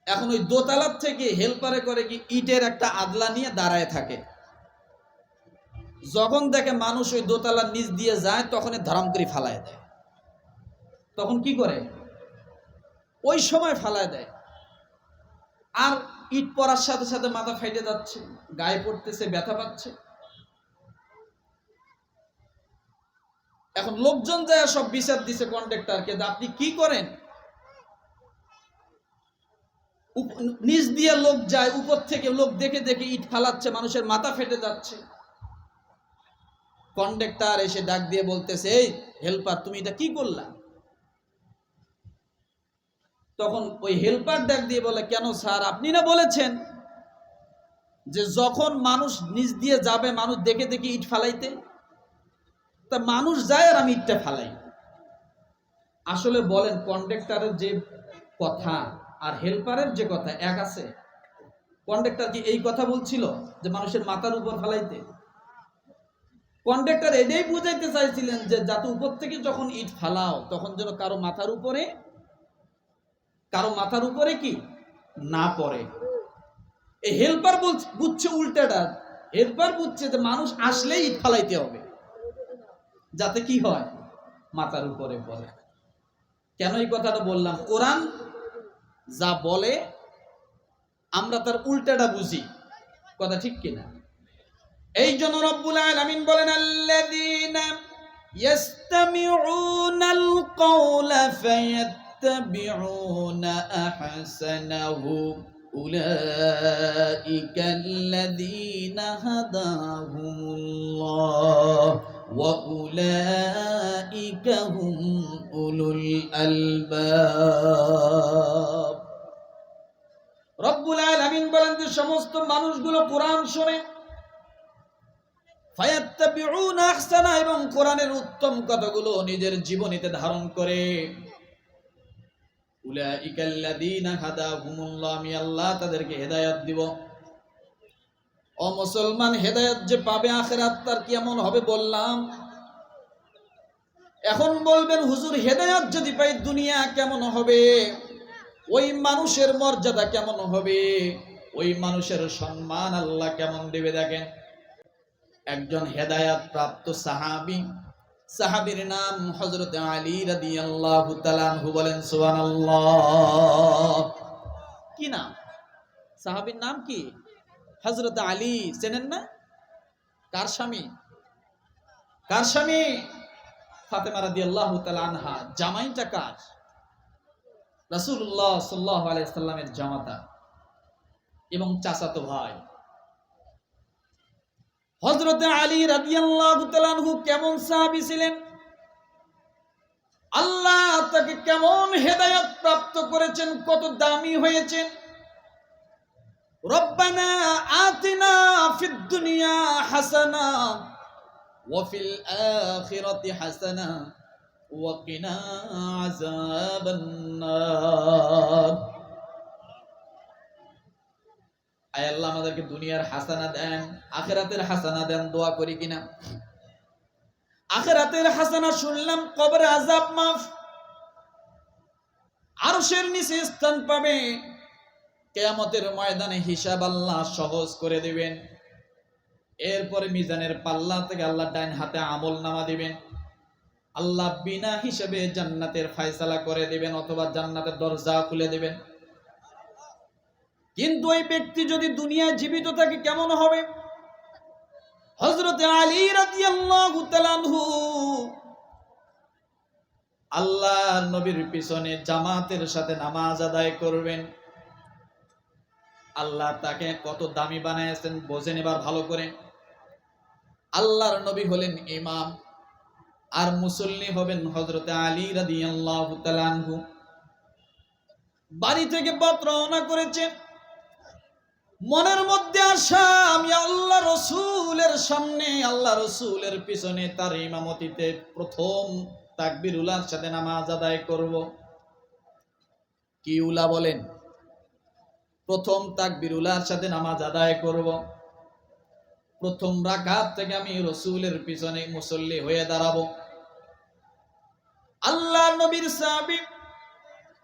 এখন ওই দোতলার থেকে হেল্পারে করে কি ইটের একটা আদলা নিয়ে দাঁড়ায় থাকে, যখন দেখে মানুষ ওই দোতলার নিচ দিয়ে যায় তখন ধরাম করে ফালায় দেয়। তখন কি করে? ওই সময় ফালায় দেয়। আর ইট পড়ার সাথে সাথে মাথা ফাইটে যাচ্ছে, গায়ে পড়তেছে, ব্যথা পাচ্ছে। এখন লোকজন যায় সব বিচার দিছে কন্ডাক্টরকে, আপনি কি করেন? নিচ দিয়ে লোক যায়, উপর থেকে লোক দেখে দেখে ইট ফালাচ্ছে, মানুষের মাথা ফেটে যাচ্ছে। কন্ডাক্টর এসে ডাক দিয়ে বলতেছে, এই হেল্পার তুমি এটা কি করলা? তখন ওই হেল্পার ডাক দিয়ে বলে, কেন স্যার, আপনি না বলেছেন যে যখন মানুষ নিচ দিয়ে যাবে মানুষ দেখে দেখে ইট ফালাইতে? তা মানুষ যায় আর আমি ইটটা ফালাই। আসলে বলেন কন্ডাক্টরের যে কথা আর হেল্পারের যে কথা এক আছে? কন্ডাক্টর কি এই কথা বলছিল যে মানুষের মাথার উপর ফালাইতে? কন্ডাক্টর এটাই বুঝাইতে চাইছিলেন যে যাতে উপর থেকে যখন ইট ফালাও তখন যেন কারো মাথার উপরে কি না পড়ে। এই হেল্পার বুঝছে উল্টাটা। হেল্পার বুঝছে যে মানুষ আসলেই ইট ফালাইতে হবে যাতে কি হয়, মাথার উপরে পড়ে। কেন এই কথাটা বললাম? কোরআন যা বলে আমরা তার উল্টাটা বুঝি। কথা ঠিক কিনা? এই জন্য রব্বুল আলামিন বলেন, আল্লাযীনা ইয়াসতামিউনাল কওলা ফায়াত্তাবিউনা আহসানাহু উলাইকাল্লাযীনা হাদাহুমুল্লাহ ওয়া উলাইকা হুম উলুল আলবাব। রব্বুল আলামিন বলেন যে সমস্ত মানুষগুলো কোরআন শোনে, ফায়াত্তাবিউনা আহসানা, এবং কোরআনের উত্তম কথাগুলো নিজের জীবনীতে ধারণ করে। উলাইকাল্লাযীনা হাদাহুমুল্লাহ, আমি আল্লাহ তাদেরকে হেদায়েত দিব। ও মুসলমান, হেদায়েত যে পাবে আখিরাত তার কেমন হবে বললাম। এখন বলবেন হুজুর হেদায়েত যদি পাই দুনিয়া কেমন হবে? ওই মানুষের মর্যাদা কেমন হবে? ওই মানুষের সম্মান আল্লাহ কেমন দেবে? দেখেন, একজন হেদায়েত প্রাপ্ত সাহাবীর নাম হযরত আলী রাদিয়াল্লাহু তাআলা আনহু। বলেন সুবহানাল্লাহ। কি নাম? সাহাবীর নাম কি? হযরত আলী। চেনেন না? কার স্বামী? কার স্বামী? ফাতেমা রাদিয়াল্লাহু তাআলা আনহা। জামাইটা কার? রাসূলুল্লাহ সাল্লাল্লাহু আলাইহি সাল্লামের জামাতা এবং চাচাতো ভাই। হযরত আলী রাদিয়াল্লাহু তাআলা আনহু কেমন সাহাবী ছিলেন? আল্লাহ তাকে কেমন হেদায়েত প্রাপ্ত করেছেন, কত দামি হয়েছেন। রব্বানা আতিনা ফিদ দুনিয়া হাসানা ওয়া ফিল আখিরাতি হাসানা ওয়া কিনা আযাবান নার। আয় আল্লাহ আমাদেরকে দুনিয়ার হাসানা দেন, আখিরাতের হাসানা দেন। দোয়া করি কিনা? আখিরাতের হাসানা শুনলাম, কবরে আযাব মাফ, আরশের নিচে স্থান পাবে, কিয়ামতের ময়দানে হিসাব আল্লাহ সহজ করে দিবেন। এরপরে মিজানের পাল্লা থেকে আল্লাহ ডাইন হাতে আমল নামা দিবেন। আল্লাহ বিনা হিসাবে জান্নাতের ফয়সালা করে দিবেন, অথবা জান্নাতের দরজা খুলে দিবেন। কিন্তু ওই ব্যক্তি যদি দুনিয়ায় জীবিত থাকে কেমন হবে? হযরত আলী রাদিয়াল্লাহু তাআলা আনহু আল্লাহর নবীর পিছনে জামাতের সাথে নামাজ আদায় করবেন। আল্লাহ তাকে কত দামি বানাইছেন বোঝেন এবার ভালো করে। আল্লাহর নবী হলেন ইমাম, আর মুসল্লি হবেন হযরত আলী রাদিয়াল্লাহু তাআলা আনহু। বাড়ি থেকে পথ রওনা করেছেন, মনের মধ্যে আশা আমি আল্লাহ রসুলের সামনে, আল্লাহ রসুলের পিছনে তার ইমামতিতে প্রথম তাকবীরুল্লাহর সাথে নামাজ আদায় করব। কি উলা বলেন? প্রথম তাকবীরুল্লাহর সাথে নামাজ আদায় করব। প্রথম রাকাত থেকে আমি রসুলের পিছনে মুসল্লি হয়ে দাঁড়াবো। আল্লাহর নবীর সাহাবী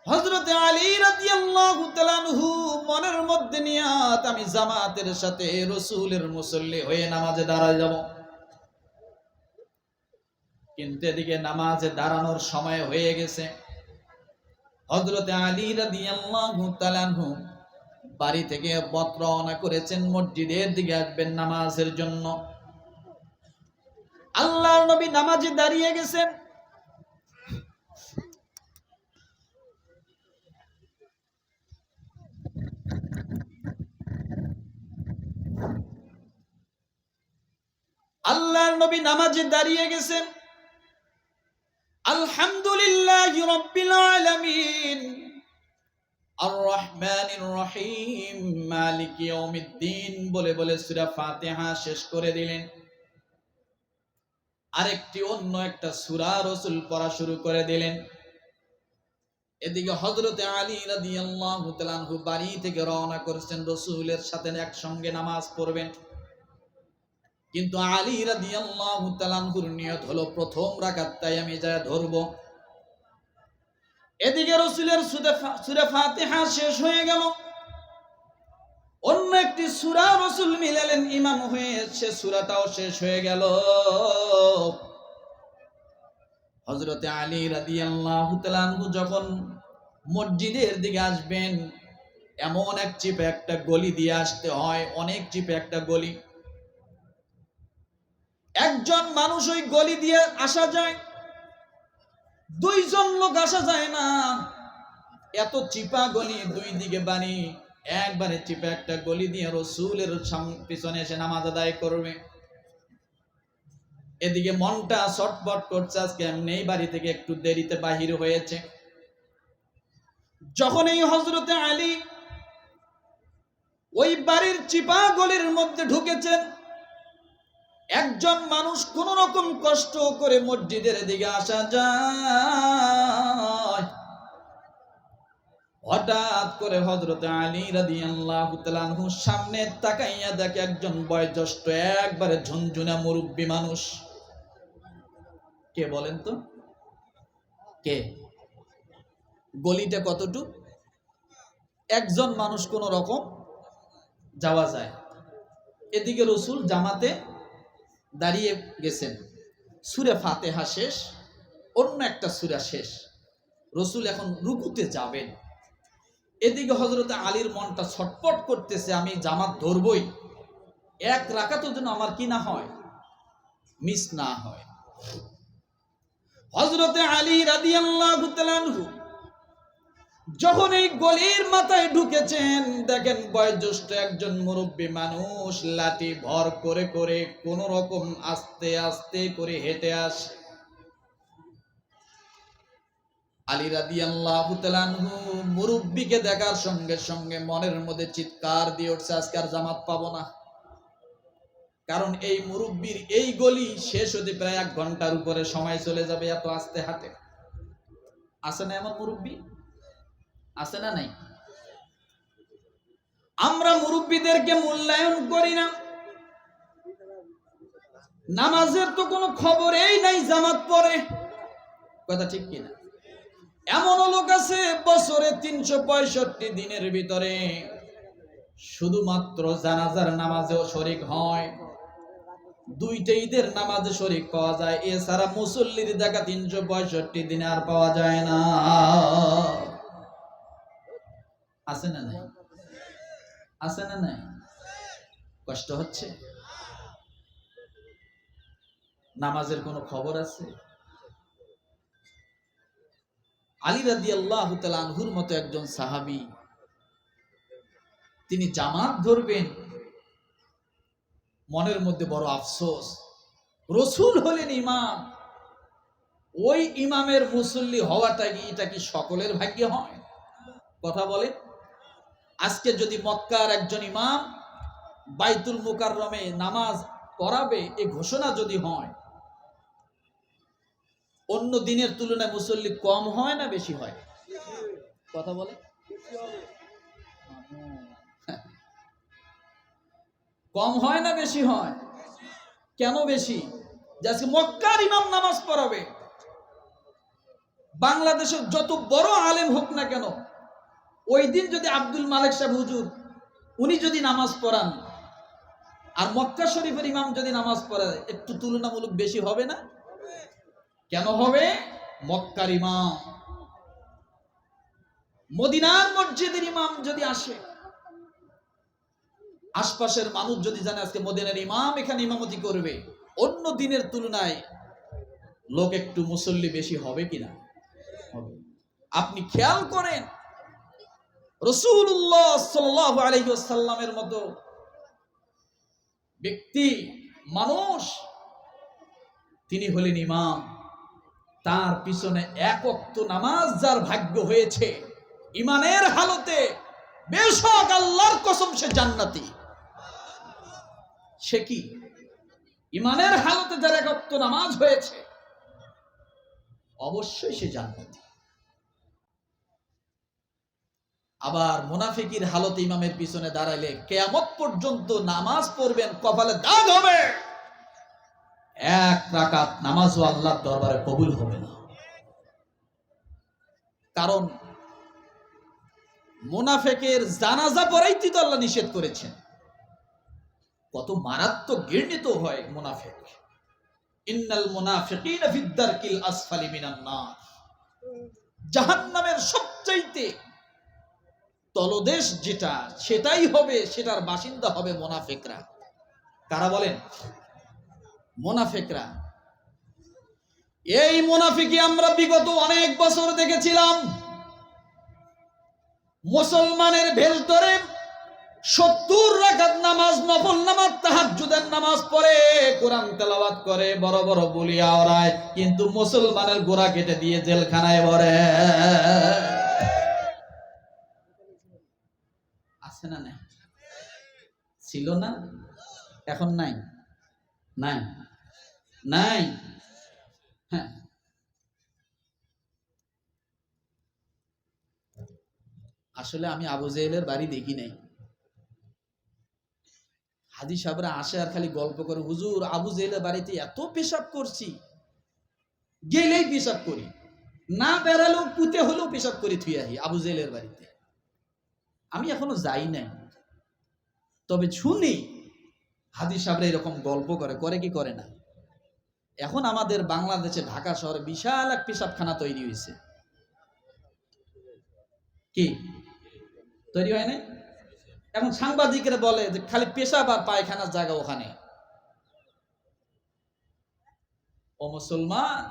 হযরত আলী রাদিয়াল্লাহু তাআলা আনহু মনের মধ্যে নিয়াত আমি জামাতের সাথে রসুলের মুসল্লি হয়ে নামাজে দাঁড়ায় যাব। কিন্তু এদিকে নামাজে দাঁড়ানোর সময় হয়ে গেছে। হযরত আলী রাদিয়াল্লাহু তাআলা আনহু বাড়ি থেকে পথ রওনা করেছেন, মসজিদের দিকে আসবেন নামাজের জন্য। আল্লাহর নবী নামাজে দাঁড়িয়ে গেছেন। আল্লাহর নবী নামাজে দাঁড়িয়ে গেছেন। আলহামদুলিল্লাহি রাব্বিল আলামিন আর রহমানির রহিম মালিকি ইয়াউমিদ্দিন বলে বলে সূরা ফাতিহা শেষ করে দিলেন। আরেকটি অন্য একটা সূরা রাসূল পড়া শুরু করে দিলেন। এদিকে হযরত আলী রাদিয়াল্লাহু তাআলা আনহু বাড়ি থেকে রওনা করেছেন, রাসূলের সাথে একসঙ্গে নামাজ পড়বেন। কিন্তু আলী রাদিয়াল্লাহু তাআলা আনহুর নিয়ত হলো প্রথম রাকাতটাই আমি যা ধরব। এদিকে রাসূলের সূরা ফাতিহা শেষ হয়ে গেল, অন্য একটি সূরা রাসূল মিলালেন ইমাম হয়ে, সে সূরাটাও শেষ হয়ে গেল। হযরত আলী রাদিয়াল্লাহু তাআলা আনহু যখন মসজিদের দিকে আসবেন, এমন এক চিপে একটা গলি দিয়ে আসতে হয়, অনেক চিপে একটা গলি। একজন মানুষ ওই গলি দিয়ে আসা যায়, দুইজন লোক আসা যায় না। এত চিপা গলি, দুই দিকে বাড়ি, একবারে চিপা একটা গলি দিয়ে রাসূলের পিছনে এসে নামাজ আদায় করবে। এদিকে মনটা ছটফট করছে, আজকে এমনি বাড়ি থেকে একটু দেরিতে বাহির হয়েছে। যখন এই হযরতে আলী ওই বাড়ির চিপা গলির মধ্যে ঢুকেছেন, একজন মানুষ কোন রকম কষ্ট করে মসজিদের দিকে আসা যায়। হঠাৎ করে হযরত আলী রাদিয়াল্লাহু তাআলা আনহু সামনে তাকাইয়া দেখে একজন বয়োজ্যেষ্ঠ একবারে ঝুনঝুনা মুরব্বী মানুষ। কে বলেন তো? কে? গলিটা কতটুক? একজন মানুষ কোন রকম যাওয়া যায়। এদিকে রাসূল জামাতে দাঁড়িয়ে গেছেন, সূরা ফাতিহা শেষ, অন্য একটা সূরা শেষ, রাসূল এখন রুকুতে যাবেন। এদিকে হযরত আলীর মনটা ছটফট করতেছে, আমি জামাত ধরবই, এক রাকাতও যেন আমার কি না হয়, মিস না হয়। হযরত আলী রাদিয়াল্লাহু তাআলা আনহু যখন এই গলির মাথায় ঢুকেছেন, দেখেন বয়োজ্যেষ্ঠ একজন মুরব্বী মানুষ লাঠি ভর করে করে কোন রকম আস্তে আস্তে করে হেঁটে আসে। আলী রাদিয়াল্লাহু তাআলা আনহু মুরব্বিকে দেখার সঙ্গে সঙ্গে মনের মধ্যে চিৎকার দিয়ে উঠছে, আজকে আর জামাত পাবো না। কারণ এই মুরব্বির এই গলি শেষ হতে প্রায় 1 ঘন্টার উপরে সময় চলে যাবে, এত আস্তে হাঁটে। আছে না এমন মুরব্বি? আছে না নাই? আমরা মুরব্বিদেরকে মূল্যায়ন করি না। নামাজের তো কোনো খবরই নাই, জামাত পড়ে, কথা ঠিক কিনা? এমন লোক আছে বছরে 365 দিনের ভিতরে শুধুমাত্র জানাজার নামাজেও শরীক হয়, 2টা ঈদের নামাজে শরীক পাওয়া যায়, এছাড়া মুসল্লির দেখা 365 দিনে আর পাওয়া যায় না। আছে না নাই? আছে না নাই? কষ্ট হচ্ছে? নামাজের কোনো খবর আছে? আলী রাদিয়াল্লাহু তাআলা আনহুর মতো একজন সাহাবী, তিনি জামাত ধরবেন, মনের মধ্যে বড় আফসোস। রাসূল হলেন ইমাম, ওই ইমামের মুসল্লি হওয়াটা কি এটা কি সকলের ভাগ্যে হয়? কথা বলে। আজকে যদি মক্কার একজন ইমাম বাইতুল মুকাররমে নামাজ পড়াবে এই ঘোষণা যদি হয়, অন্য দিনের তুলনায় মুসল্লি কম হয় না বেশি হয়? কথা বলে। কম হয় না বেশি হয়? কেন বেশি? যে আজকে মক্কার ইমাম নামাজ পড়াবে, বাংলাদেশের যত বড় আলেম হোক না কেন, ওই দিন যদি আব্দুল মালিক সাহেব হুজুর উনি যদি নামাজ পড়ান আর মক্কা শরীফের ইমাম যদি নামাজ পড়ায়, একটু তুলনামূলক বেশি হবে না? কেন হবে? মক্কার ইমাম, মদিনার মসজিদের ইমাম যদি আসে, আশপাশের মানুষ যদি জানে আজকে মদিনার ইমাম এখানে ইমামতি করবে, অন্য দিনের তুলনায় লোক একটু মুসল্লি বেশি হবে কিনা? হবে। আপনি খেয়াল করেন, রাসূলুল্লাহ সাল্লাল্লাহু আলাইহি ওয়াসাল্লামের মতো ব্যক্তি, মানুষ, তিনি হলেন ইমাম, তার পিছনে 1 ওয়াক্ত নামাজ যার ভাগ্য হয়েছে ইমানের হালতে, বেশক আল্লাহর কসম সে জান্নাতি। সে কি? ইমানের হালতে যার 1 ওয়াক্ত নামাজ হয়েছে অবশ্যই সে জান্নাতি। আবার মুনাফিকির হালতে ইমামের পিছনে দাঁড়াইলে কিয়ামত পর্যন্ত নামাজ পড়বেন, কপালে দাগ হবে, 1 রাকাত নামাজও আল্লাহর দরবারে কবুল হবে না। কারণ মুনাফিকের জানাজা পড়াইতে তো আল্লাহ নিষেধ করেছেন। কত মারাত্মক ঘৃণিত হয় মুনাফিক। ইন্নাল মুনাফিকিনা ফিদ দারকিল আসফালি মিনান নার, জাহান্নামের সবচাইতে তলদেশ যেটা, সেটাই হবে, সেটার বাসিন্দা হবে মুনাফিকরা। কারা বলেন? মুনাফিকরা। এই মুনাফিকি আমরা বিগত অনেক বছর দেখেছিলাম। মুসলমানের ভেষ ধরে 70 রাকাত নামাজ, নফল নামাজ, তাহাজ্জুদের নামাজ পড়ে, কোরআন তেলাওয়াত করে, বড় বড় বলিয়া ওরায়, কিন্তু মুসলমানের গোড়া কেটে দিয়ে জেলখানায় ভরে। আছে না নাই? ছিল না? এখন নাই? নাই? নাই? হ্যাঁ। আসলে আমি আবু জেহেলের বাড়ি দেখি নাই। হাজি সাহেবরা আসে আর খালি গল্প করে, হুজুর আবু জেহেলের বাড়িতে এত পেশাব করছি, গেলেই পেশাব করি, না বেড়ালেও পুঁতে হলেও পেশাব করে থুই আহি আবু জেহেলের বাড়িতে। আমি এখনো যাই নাই, তবে শুনি হাজি সাহেবরা এরকম গল্প করে কি করে না? এখন আমাদের বাংলাদেশে ঢাকা শহরে বিশাল এক পেশাবখানা তৈরি হয়েছে। কি তৈরি হয় না? এখন সাংবাদিকরা বলে যে খালি পেশাব আর পায়খানার জায়গা ওখানে। ও মুসলমান,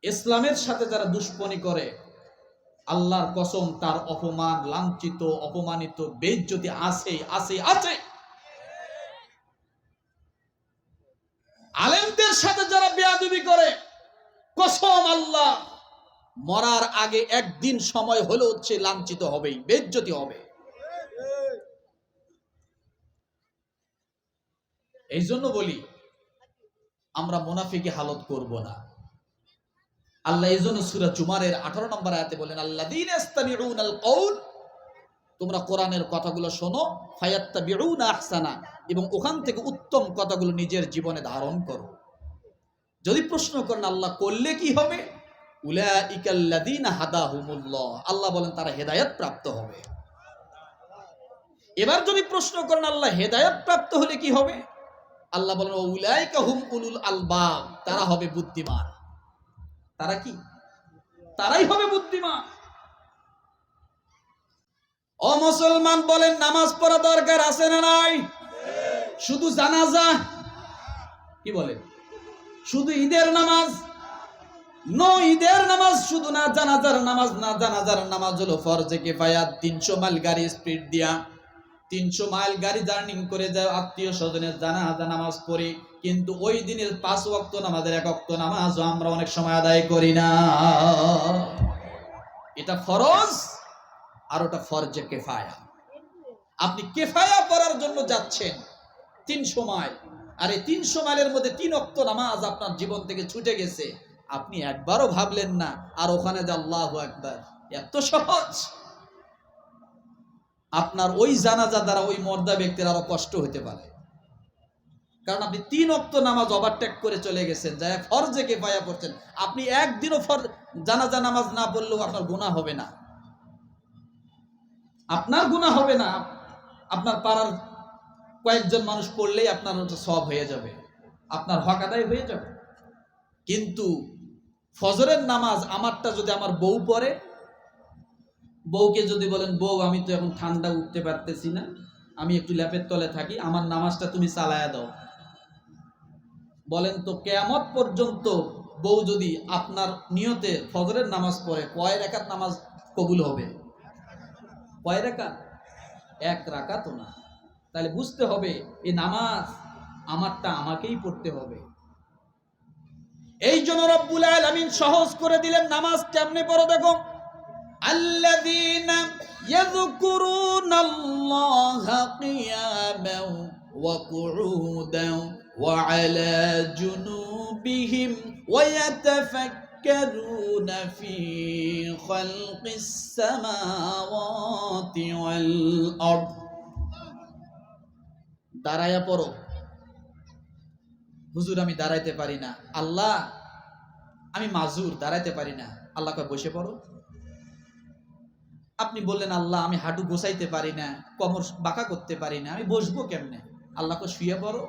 ইসলামের সাথে যারা দুশ্মনী করে, আল্লাহর কসম তার অপমান, লাঞ্ছিত, অপমানিত, বেইজ্জতি আছে আছে আছে। আলেমদের সাথে যারা বেয়াদবি করে, কসম আল্লাহ মরার আগে একদিন সময় হলেও হচ্ছে লাঞ্ছিত হবেই, বেইজ্জতি হবে। এই জন্য বলি আমরা মুনাফিকি হালত করব না। আল্লাহ এই জন্য সূরা জুমারের 18 নম্বর আয়াতে বলেন, আল্লাযীনা ইস্তামিউনাল কওল, তোমরা কোরআনের কথাগুলো শোনো, ফায়াত্তাবিউনা আহসানা, এবং ওখান থেকে উত্তম কথাগুলো নিজের জীবনে ধারণ করো। যদি প্রশ্ন করেন আল্লাহ করলে কি হবে, উলাইকাল্লাযীনা হাদাহুমুল্লাহ, আল্লাহ বলেন তারা হেদায়েত প্রাপ্ত হবে। এবার যদি প্রশ্ন করেন আল্লাহ হেদায়েত প্রাপ্ত হলে কি হবে, আল্লাহ বলেন উলাইকা হুম উলুল আলবাব, তারা হবে বুদ্ধিমান। তারা কি? তারাই হবে বুদ্ধিমান। ও মুসলমান বলেন, নামাজ পড়া দরকার আছে না নাই? শুধু জানাজা, কি বলেন, শুধু ঈদের নামাজ? নো, ঈদের নামাজ শুধু না, জানাজার নামাজ না। জানাজার নামাজ হলো ফরজে কিফায়া। 300 মাইল গাড়ি স্পিড দিয়া 300 মাইল গাড়ি জার্নিং করে যায় আত্মীয় স্বজনের জানাজা নামাজ পড়ি, কিন্তু ওই দিনের 5 ওয়াক্ত নামাজের 1 ওয়াক্ত নামাজও আমরা অনেক সময় আদায় করি না। এটা ফরজ আর ওটা ফরজে কিফায়া। আপনি কিফায়া পড়ার জন্য যাচ্ছেন 300 মাইল, আর এই 300 মাইলের মধ্যে 3 ওয়াক্ত নামাজ আপনার জীবন থেকে ছুটে গেছে, আপনি একবারও ভাবলেন না আর ওখানে যে আল্লাহু আকবার, এত সহজ। আপনার ওই জানাজা দ্বারা ওই মর্দা ব্যক্তির আরো কষ্ট হতে পারে, কারণ আপনি 3 ওয়াক্ত নামাজ ওভারটেক করে চলে গেছেন, যা ফরজে কিফায়া পড়ছেন। আপনি একদিনও জানাজা নামাজ না পড়লেও আপনার গুনাহ হবে না, আপনার গুনাহ হবে না। আপনার পাড়ার কয়েকজন মানুষ পড়লেই আপনার সওয়াব হয়ে যাবে, আপনার হক আদায় হয়ে যাবে। কিন্তু ফজরের নামাজ আমারটা যদি আমার বউ পড়ে, বউকে যদি বলেন, বউ আমি তো এখন ঠান্ডা উঠতে পারতেছি না, আমি একটু ল্যাপের তলে থাকি, আমার নামাজটা তুমি চালায়া দাও, বলেন তো কিয়ামত পর্যন্ত বউ যদি আপনার নিয়তে ফজরের নামাজ পড়ে, কয় রাকাত নামাজ কবুল হবে? কয় রাকাত? 1 রাকাতও না। তাহলে বুঝতে হবে এই নামাজ আমারটা আমাকেই পড়তে হবে। এই জন্য রব্বুল আলামিন সহজ করে দিলেন। নামাজ কেমনে পড়ো দেখো, আল্লাযীনা ইয়াযকুরুনাল্লাহা কিয়ামান ওয়া কুউদান ওয়া আলা জুনুবিহিম ওয়া ইয়াতাফাক্কারুনা ফি খালকিস সামাওয়াতি ওয়াল আরদ। দাঁড়ায়া পড়ো। হুজুর আমি দাঁড়াইতে পারি না, আল্লাহ আমি মাজুর, দাঁড়াইতে পারি না। আল্লাহ কয় বসে পড়ো। আপনি বললেন আল্লাহ আমি হাঁটু গোছাইতে পারি না, কোমর বাঁকা করতে পারি না, আমি বসবো কেমনে? আল্লাহ কয় শুয়ে পড়ো।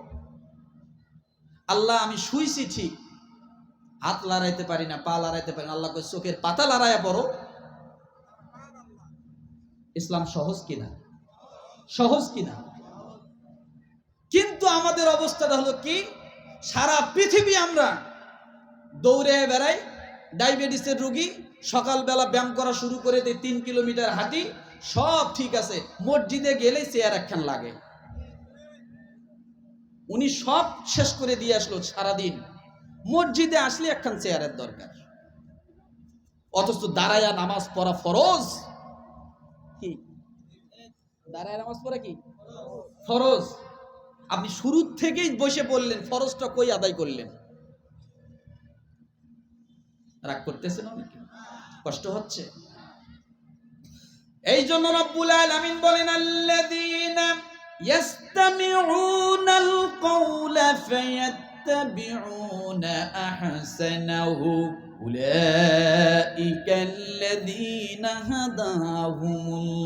আল্লাহ আমি শুইছি ঠিক, হাত লড়াইতে পারি না, পা লড়াইতে পারি না, আল্লাহ কয় চোখের পাতা লড়াইয়া পড়ো। ইসলাম সহজ কিনা? সহজ কিনা? কিন্তু আমাদের অবস্থাটা হলো কি, সারা পৃথিবী আমরা দৌড়ে বেড়াই। ডায়াবেটিসের রোগী সকালবেলা ব্যায়াম করা শুরু করে দেয়, 3 কিলোমিটার হাঁটি, সব ঠিক আছে, মসজিদে গেলে চেয়ার একখান লাগে। উনি সব শেষ করে দিয়ে আসলো সারাদিন, মসজিদে আসলে একখান চেয়ারের দরকার। অথচ দাঁড়ায়া নামাজ পড়া ফরজ। কি দাঁড়ায় নামাজ পড়া কি ফরজ? আপনি শুরু থেকেই বসে পড়লেন, ফরজটা কই আদায় করলেন? রাগ করতেছেন অনেকে, কষ্ট হচ্ছে। এই জন্য রব্বুল আলামিন বলেন, আল্লাযীনা ইয়াসতামিউনাল কওলা ফায়াত্তাবিউনা আহসানাহু উলাইকাল্লাযীনা হাদাহুমুল্লাহ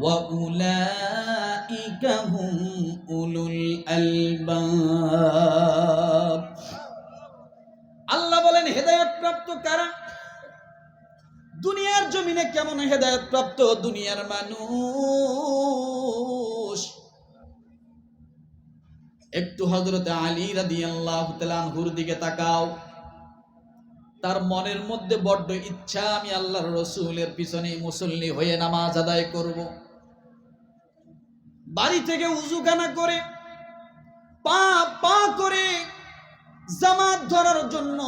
ওয়া উলাইকা হুম উলুল আলবাব। আল্লাহ বলেন হেদায়েত প্রাপ্ত কারা? দুনিয়ার জমিনে কেমন হেদায়েত প্রাপ্ত দুনিয়ার মানুষ? একটু হযরত আলী রাদিয়াল্লাহু তাআলা আনহুর দিকে তাকাও। তার মনের মধ্যে বড্ড ইচ্ছা, আমি আল্লাহর রাসূলের পিছনে মুসল্লি হয়ে নামাজ আদায় করব। বাড়ি থেকে উযুখানা করে পা পা করে জামাত ধরার জন্য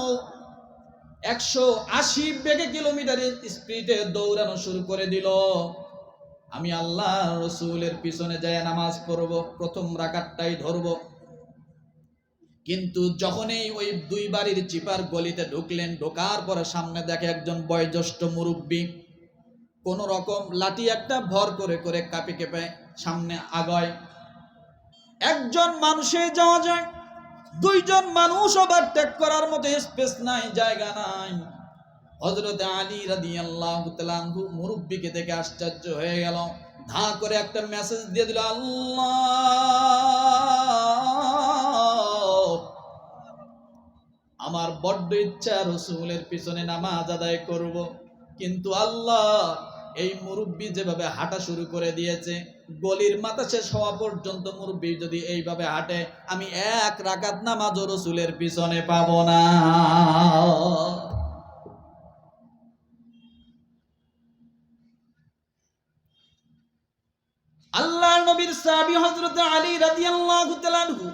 180 বেগে কিলোমিটারের স্পিডে দৌড়ানো শুরু করে দিল। আমি আল্লাহ রসুলের পিছনে যায় নামাজ পড়ব, প্রথম রাকাতটাই ধরব। কিন্তু যখনই ওই 2 বাড়ির চিপার গলিতে ঢুকলেন, ঢোকার পরে সামনে দেখে একজন বয়োজ্যেষ্ঠ মুরব্বী কোন রকম লাঠি একটা ভর করে করে কাঁপে কেঁপে সামনে আগায়। একজন মানুষে যাওয়া যায়, 2 জন মানুষ ওভারটেক করার মতো স্পেস নাই, জায়গা নাই। হযরত আলী রাদিয়াল্লাহু তাআলা আনহু মুরব্বিকে দেখে আশ্চর্য হয়ে গেল, ধা করে একটা মেসেজ দিয়ে দিল, আল্লাহ, আমার বড্ড ইচ্ছা রসুলের পিছনে নামাজ আদায় করব, কিন্তু আল্লাহ এই মুরব্বী যেভাবে হাঁটা শুরু করে দিয়েছে, গলির মাথা শেষ হওয়া পর্যন্ত মুরব্বী যদি এইভাবে হাঁটে, আমি 1 রাকাত নামাজও রসুলের পিছনে পাবো না। আল্লাহর নবীর সাহাবী হযরত আলী রাদিয়াল্লাহু তাআলা আনহু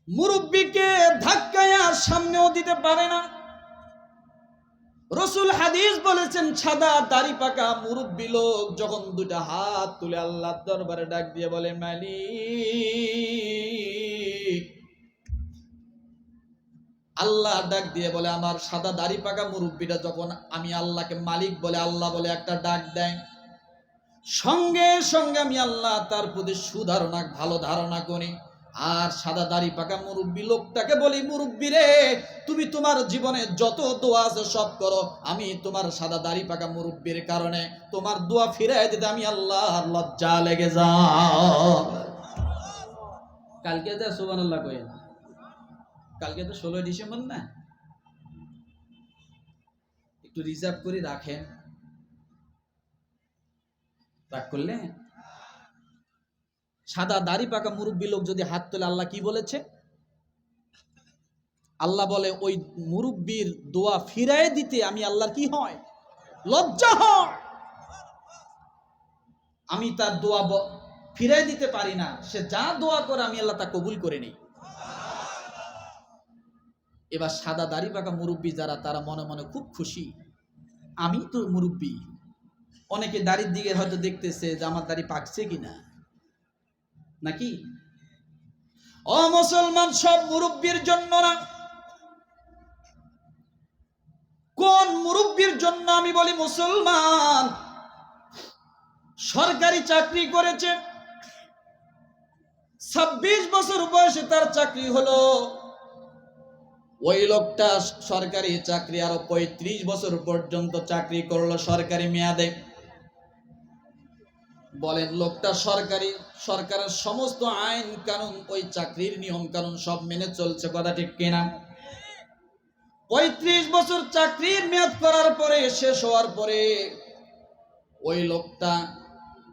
মুরব্বিকে ধাক্কায়া সামনেও দিতে পারে না। রাসূল হাদিস বলেছেন, সাদা দাড়ি পাকা মুরব্বি লোক যখন 2টা হাত তুলে আল্লাহর দরবারে ডাক দিয়ে বলে, মালিক, আল্লাহ ডাক দিয়ে বলে, আমার সাদা দাড়ি পাকা মুরব্বিটা যখন আমি আল্লাহকে মালিক বলে, আল্লাহ বলে একটা ডাক দেয়, সঙ্গে সঙ্গে আমি আল্লাহ তার প্রতি সুধারণা ভালো ধারণা করি। আর সাদা দাড়ি পাকা মুরব্বী লোকটাকে বলি, মুরব্বী রে, তুমি তোমার জীবনে যত দোয়া আছে সব করো, আমি তোমার সাদা দাড়ি পাকা মুরব্বীর কারণে তোমার দোয়া ফিরাই দিতে আমি আল্লাহর লজ্জা লেগে যাও। কালকে যা সুবহানাল্লাহ কইেন, কালকে তো 16 ডিসেম্বর না, একটু রিজার্ভ করে রাখেন, রাগ করলে। সাদা দাড়ি পাকা মুরব্বী লোক যদি হাত তোলে, আল্লাহ কি বলেছে? আল্লাহ বলে, ওই মুরব্বীর দোয়া ফিরায় দিতে আমি আল্লাহর কি হয়? লজ্জা হয়। আমি তার দোয়া ফিরায় দিতে পারি না, সে যা দোয়া করে আমি আল্লাহ তা কবুল করে নিই। এবার সাদা দাড়ি পাকা মুরব্বী যারা, তারা মনে মনে খুব খুশি, আমি তো মুরব্বী। অনেকে দাড়ির দিকে হয়তো দেখতেছে যে আমার দাড়ি পাকছে কিনা, নাকি? ও মুসলমান, সব মুরব্বীর জন্য না। কোন মুরব্বীর জন্য? আমি বলি, মুসলমান সরকারি চাকরি করেছে, 26 বছর বয়সে তার চাকরি হলো, ওই লোকটা সরকারি চাকরি আরো 35 বছর পর্যন্ত চাকরি করলো সরকারি মেয়াদে। বলেন, লোকটা সরকারের সমস্ত আইন কানুন, ওই চাকরির নিয়ম কানুন সব মেনে চলছে, কথা ঠিক কিনা? 35 বছর চাকরির মেয়াদ করার পরে, শেষ হওয়ার পরে ওই লোকটা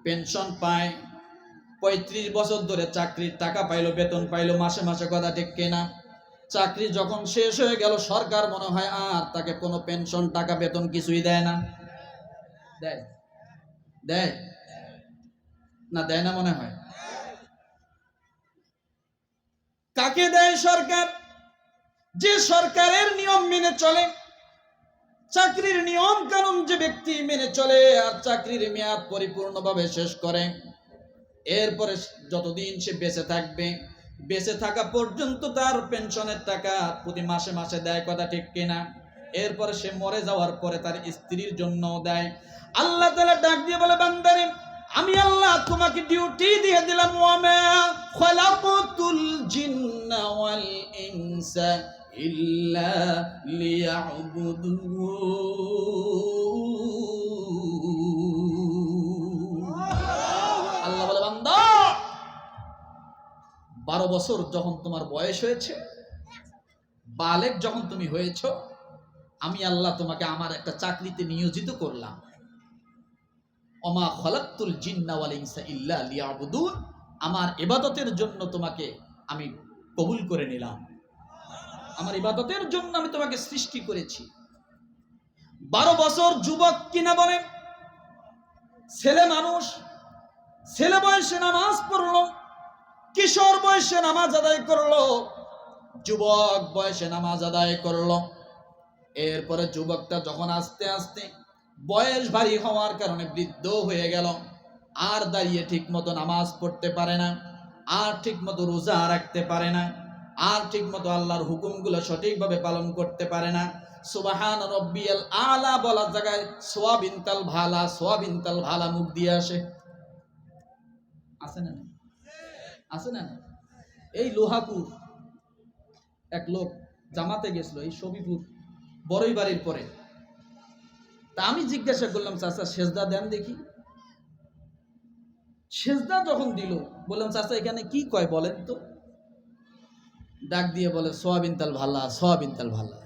পেনশন পায়। 35 বছর ধরে চাকরির টাকা পাইলো, বেতন পাইলো মাসে মাসে, কথা ঠিক কিনা? চাকরি যখন শেষ হয়ে গেল, সরকার মনে হয় আর তাকে কোনো পেনশন টাকা বেতন কিছুই দেয় না। দেয়? দেয় না? দেয় না মনে হয়। কাকে দেয়? সরকার। যে সরকারের নিয়ম মেনে চলে, চাকরির নিয়ম কানুন যে ব্যক্তি মেনে চলে আর চাকরির মেয়াদ পরিপূর্ণভাবে শেষ করে, এরপরে যতদিন সে বেঁচে থাকবে, বেঁচে থাকা পর্যন্ত তার পেনশনের টাকা প্রতি মাসে মাসে দেয়, কথা ঠিক কিনা? এরপরে সে মরে যাওয়ার পরে তার স্ত্রীর জন্য দেয়। আল্লাহ তাআলা ডাক দিয়ে বলে, বান্দারে, আমি আল্লাহ তোমাকে ডিউটি দিয়ে দিলাম, ওয়ামা খালাকাতুল জিন্না ওয়াল ইনসা ইল্লা লিয়াবুদুন। আল্লাহ বলে, বান্দা, 12 বছর যখন তোমার বয়স হয়েছে, বালেগ যখন তুমি হয়েছ, আমি আল্লাহ তোমাকে আমার একটা চাকরিতে নিয়োজিত করলাম। ওমা খালাকতুল জিন্না ওয়াল ইনসা ইল্লা লিয়াবুদুন, আমার ইবাদতের জন্য তোমাকে আমি কবুল করে নিলাম, আমার ইবাদতের জন্য আমি তোমাকে সৃষ্টি করেছি। 12 বছর যুবক কিনা বলে, ছেলে মানুষ, ছেলে বয়সে নামাজ পড়লো, কিশোর বয়সে নামাজ আদায় করলো, যুবক বয়সে নামাজ আদায় করলো। এরপরে যুবকটা যখন আস্তে আস্তে বয়স ভারী হওয়ার কারণে বৃদ্ধ হয়ে গেল, আর দাঁড়িয়ে ঠিক মতো নামাজ পড়তে পারে না, আর ঠিক মতো রোজা রাখতে পারে না, আর ঠিক মতো আল্লাহর হুকুমগুলো সঠিকভাবে পালন করতে পারে না। সুবহান রব্বিয়াল আলা বলার জায়গায় সোয়াবিনতাল ভালা, সোয়াবিনতাল ভালা মুখ দিয়ে আসে। আছে না? আছে না? এই লোহাপুর এক লোক জামাতে গেছিল, এই সবিপুর বড়ই বাড়ির পরে। তা আমি জিজ্ঞাসা করলাম, চাচা সেজদা দেন দেখি। সেজদা যখন দিল, বললাম চাচা এখানে কি কয় বলেন তো। ডাক দিয়ে বলে সোয়াবিন তাল ভালা, সোয়াবিন তাল ভালা।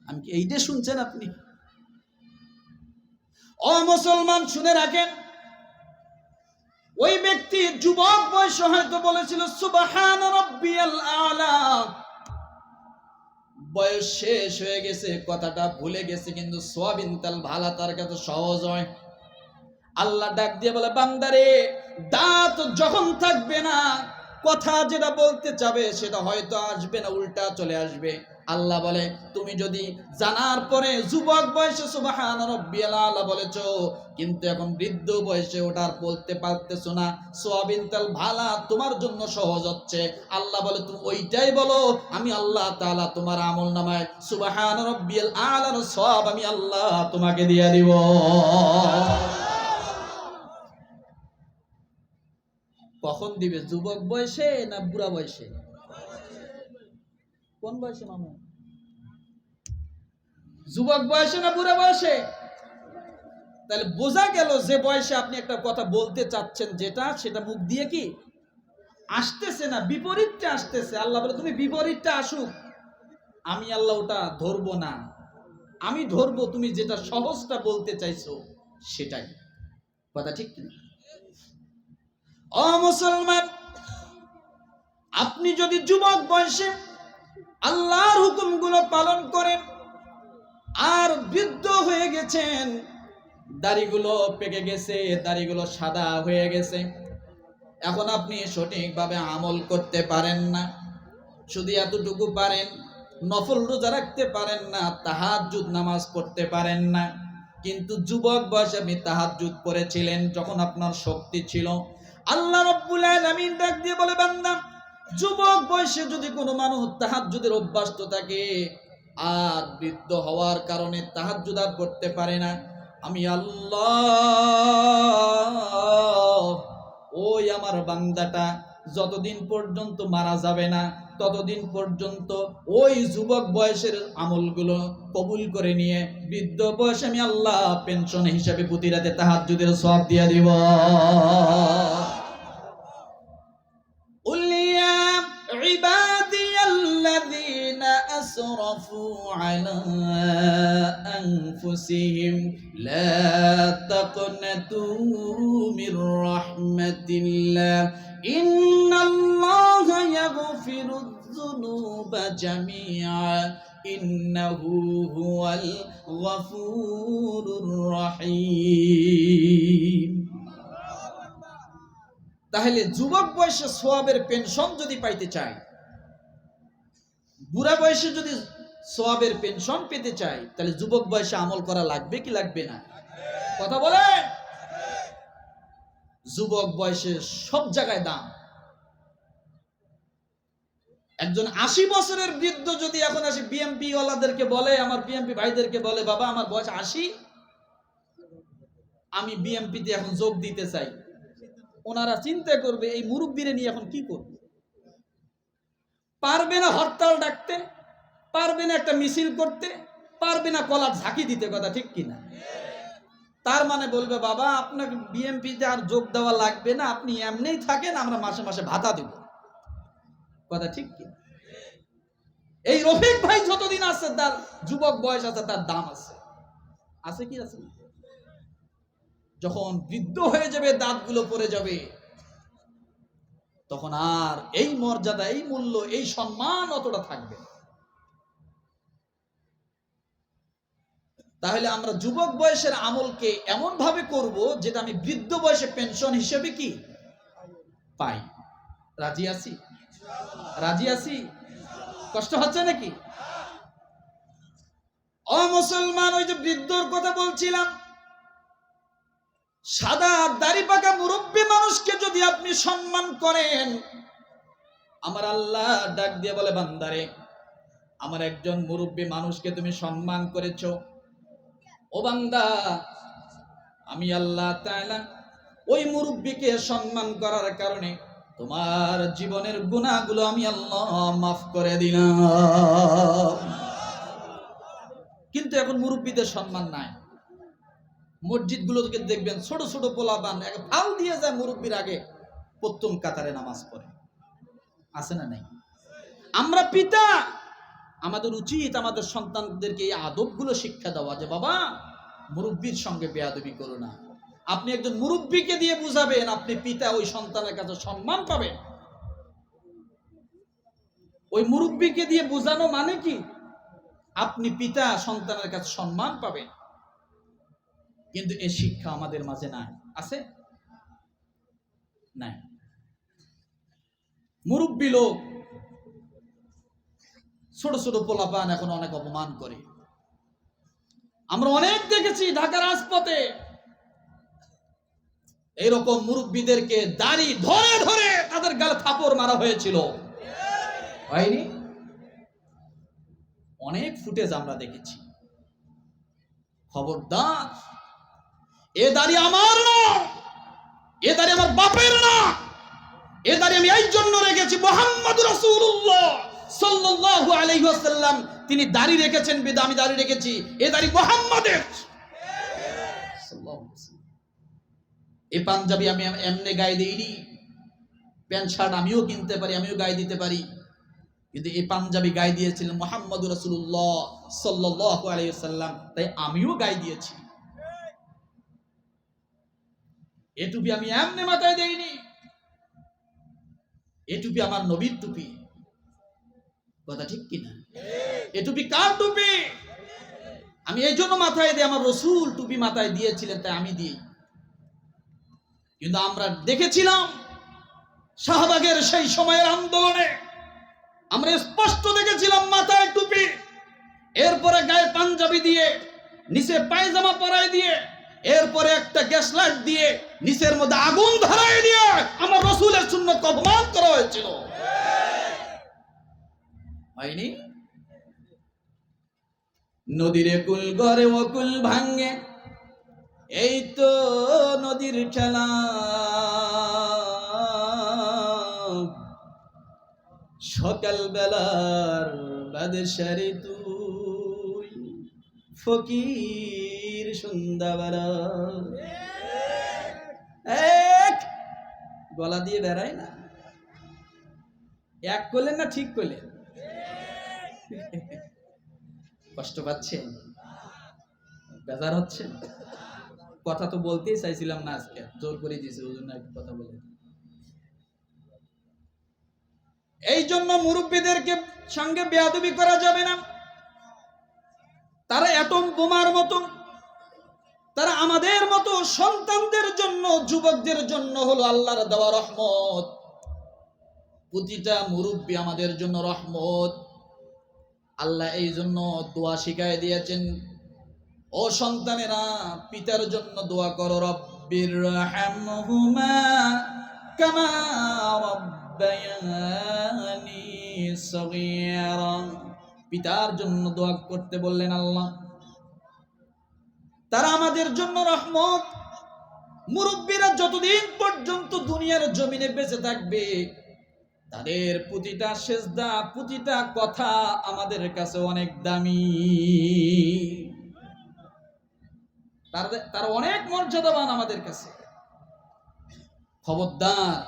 আমি কি এইটা শুনছেন আপনি? ও মুসলমান শুনে রাখেন, ওই ব্যক্তি যুবক বয়সে হয়তো বলেছিল সুবহান রাব্বিয়াল আলা, বয়স শেষ হয়ে গেছে, কথাটা ভুলে গেছে, কিন্তু সোয়াবিন তাল ভালা তার কাছে সহজ হয়। আল্লাহ ডাক দিয়ে বলে বান্দারে, দাঁত যখন থাকবে না, কথা যেটা বলতে চাবে সেটা হয়তো আসবে না, উল্টা চলে আসবে। আল্লাহ বলে তুমি যদি জানার পরে যুবক বয়সে সুবহান রাব্বিয়াল আলা বলেছো, কিন্তু এখন বৃদ্ধ বয়সে ওটা আর বলতে পারতেছো না, সোয়াবিন তাল ভালা তোমার জন্য সহজ হচ্ছে। আল্লাহ বলে তুমি ওইটাই বলো, আমি আল্লাহ তাআলা তোমার আমলনামায় সুবহান রাব্বিয়াল আলার সওয়াব আমি আল্লাহ তোমাকে দিয়ে দিব। কখন দিবে? যুবক বয়সে না বুড়া বয়সে? কোন বয়সে মামু? যুবক বয়সে না বুড়া বয়সে? তাহলে বোঝা গেল যে বয়সে আপনি একটা কথা বলতে চাচ্ছেন, যেটা সেটা মুখ দিয়ে কি আসতেছে না, বিপরীতটা আসতেছে। আল্লাহ বলে তুমি বিপরীতটা আসুক, আমি আল্লাহ ওটা ধরবো না, আমি ধরবো তুমি যেটা সহজটা বলতে চাইছো সেটাই। কথা ঠিক কিনা? ও মুসলমান, আপনি যদি যুবক বয়সে আল্লাহর হুকুমগুলো পালন করেন, আর বৃদ্ধ হয়ে গেছেন, দাড়িগুলো পেকে গেছে, দাড়িগুলো সাদা হয়ে গেছে, এখন আপনি সঠিকভাবে আমল করতে পারেন না, শুধু এতটুকু পারেন, নফল রোজা রাখতে পারেন না, তাহাজ্জুদ নামাজ পড়তে পারেন না। কিন্তু যুবক বয়সে আপনি তাহাজ্জুদ পড়েছিলেন যখন আপনার শক্তি ছিল। আল্লাহ রাব্বুল আলামিন ডাক দিয়ে বলে বান্দা, যুবক বয়সে যদি কোনো মানুষ তাহাজ্জুদের অভ্যস্ত থাকে, আর বৃদ্ধ হওয়ার কারণে তাহাজ্জুদ আর পড়তে পারে না, আমি আল্লাহ ওই আমার বান্দাটা যতদিন পর্যন্ত মারা যাবে না, ততদিন পর্যন্ত ওই যুবক বয়সের আমলগুলো কবুল করে নিয়ে বৃদ্ধ বয়সে আমি আল্লাহ পেনশন হিসাবে প্রতি রাতে তাহাজ্জুদের সওয়াব দিয়ে দিব। عبادي الذين أسرفوا على أنفسهم لا تقنطوا من رحمة الله إن الله يغفر الذنوب جميعا إنه هو الغفور الرحيم। তাহলে যুবক বয়সে সওয়াবের পেনশন যদি পাইতে চাই, বুড়া বয়সে যদি সওয়াবের পেনশন পেতে চাই, তাহলে যুবক বয়সে আমল করা লাগবে কি লাগবে না? কথা বলে। যুবক বয়সে সব জায়গায় দাম। একজন 80 বছরের বৃদ্ধ যদি এখন আসে বিএমপি ওয়ালাদেরকে বলে, আমার বিএমপি ভাইদেরকে বলে, বাবা আমার বয়স 80, আমি বিএমপিতে এখন যোগ দিতে চাই, ওনারা চিন্তা করবে এই মুরব্বীরে নিয়ে এখন কি করবে। পারবে না হরতাল ডাকতে, পারবে না একটা মিছিল করতে, পারবে না কলার ঝাঁকি দিতে। কথা ঠিক কিনা? তার মানে বলবে বাবা আপনাকে বিএমপিতে আর যোগ দেওয়া লাগবে না, আপনি এমনিই থাকেন, আমরা মাসে মাসে ভাতা দেব। কথা ঠিক কিনা? এই রফিক ভাই যতদিন আছে, তার যুবক বয়স আছে, তার দাম আছে। আছে কি আছে? যখন বৃদ্ধ হয়ে যাবে, দাঁতগুলো পড়ে যাবে, তখন আর এই মর্যাদা, এই মূল্য, এই সম্মান অতটা থাকবে। তাহলে আমরা যুবক বয়সের আমলকে এমন ভাবে করব যেটা আমি বৃদ্ধ বয়সে পেনশন হিসেবে কি পাই। রাজি আছি? রাজি আছি? কষ্ট হচ্ছে নাকি? ও মুসলমান, ওই যে বৃদ্ধর কথা বলছিলাম, সাদা দাড়ি পাকা মুরব্বী মানুষকে যদি আপনি সম্মান করেন, আমার আল্লাহ ডাক দিয়ে বলে, বান্দারে, আমার একজন মুরব্বী মানুষকে তুমি সম্মান করেছো, ও বান্দা, আমি আল্লাহ তাআলা ওই মুরব্বীকে সম্মান করার কারণে তোমার জীবনের গুনাহগুলো আমি আল্লাহ মাফ করে দিলাম। কিন্তু এখন মুরব্বীদের সম্মান নাই। মসজিদগুলোকে দেখবেন ছোট ছোট পোলাপান ফাল দিয়ে যায় মুরব্বীর আগে, প্রথম কাতারে নামাজ পড়ে। আছে না নাই? আমরা পিতা, আমাদের উচিত আমাদের সন্তানদেরকে এই আদবগুলো শিক্ষা দেওয়া, যে বাবা, মুরব্বীর সঙ্গে বেয়াদবি করো না। আপনি একজন মুরব্বীকে দিয়ে বুঝাবেন, আপনি পিতা, ওই সন্তানের কাছে সম্মান পাবেন। ওই মুরব্বীকে দিয়ে বোঝানো মানে কি? আপনি পিতা, সন্তানের কাছে সম্মান পাবেন। কিন্তু এই শিক্ষা আমাদের মাঝে নাই। আছে? নাই। মুরব্বী লোক ছোট ছোট পোলাপান এখন অনেক অপমান করে। আমরা অনেক দেখেছি ঢাকার রাজপথে এইরকম মুরব্বীদেরকে দাড়ি ধরে ধরে তাদের গালে থাপড় মারা হয়েছিল, হয়নি? অনেক ফুটেজ আমরা দেখেছি। খবরদার, এ দাড়ি আমার না, এ দাড়ি আমার বাপের না, এ দাড়ি আমি এই জন্য রেখেছি, মুহাম্মদুর রাসূলুল্লাহ সাল্লাল্লাহু আলাইহি ওয়াসাল্লাম তিনি দাড়ি রেখেছেন বিদা আমি দাড়ি রেখেছি, এ দাড়ি মুহাম্মাদের। এই পাঞ্জাবি আমি এমনি গায়ে দিইনি, প্যান্ট শার্ট আমিও কিনতে পারি, আমিও গায়ে দিতে পারি, কিন্তু এই পাঞ্জাবি গায়ে দিয়েছিলেন মুহাম্মদুর রাসূলুল্লাহ সাল্লাল্লাহু আলাইহি ওয়াসাল্লাম, তাই আমিও গায়ে দিয়েছি। এ টুপি আমি এমনি মাথায় দেইনি, এ টুপি আমার নবীর টুপি। কথা ঠিক কিনা? এ টুপি কার টুপি? আমি এই জন্য মাথায় দিই, আমার রাসূল টুপি মাথায় দিয়েছিলেন, তাই আমি দিই। কিন্তু আমরা দেখেছিলাম শাহবাগের সেই সময়ের আন্দোলনে আমরা স্পষ্ট দেখেছিলাম মাথায় টুপি, এরপরে গায়ে পাঞ্জাবি দিয়ে, নিচে পায়জামা পরাই দিয়ে, এরপরে একটা গ্যাস লাইট দিয়ে, নিচের মধ্যে আগুন ধরাই দিয়ে আমার রাসূলের সুন্নাতকে অপমান করা হয়েছিল, হয়নি? নদীর কুল গড়ে ও কুল ভাঙ্গে, এই তো নদীর খেলা। সকাল বেলার বাদশারে তুই, ফকির সন্ধ্যাবেলা। এক গলা দিয়ে বেড়ায় না, এক করলেন না ঠিক করলেন? কষ্ট পাচ্ছেন? বেজার হচ্ছে? কথা তো বলতেই চাইছিলাম না, আজকে জোর করে দিয়েছে, ওই জন্য একটু কথা বলে। এই জন্য মুরব্বীদেরকে সঙ্গে বেয়াদবি করা যাবে না। তারা অ্যাটম বোমার মতো, তারা আমাদের মতো সন্তানদের জন্য, যুবকদের জন্য হলো আল্লাহর দেওয়া রহমত। প্রতিটা মুরব্বী আমাদের জন্য রহমত। আল্লাহ এই জন্য দোয়া শিখায় দিয়েছেন, ও সন্তানেরা, পিতার জন্য দোয়া করো, রব্বির রহমহুমা কামা রাব্বায়ানি সগীরা। পিতার জন্য দোয়া করতে বললেন আল্লাহ। তারা আমাদের জন্য রহমত। মুরব্বীরা যতদিন পর্যন্ত দুনিয়ার জমিনে বেঁচে থাকবে, তাদের প্রতিটা সেজদা, প্রতিটা কথা আমাদের কাছে অনেক দামি, তার অনেক মর্যাদাবান আমাদের কাছে। খবরদার,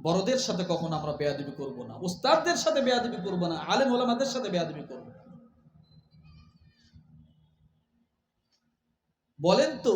বড়দের সাথে কখনো আমরা বেয়াদবি করব না, উস্তাদদের সাথে বেয়াদবি করব না, আলেম ওলামাদের সাথে বেয়াদবি করব না। বলেন তো,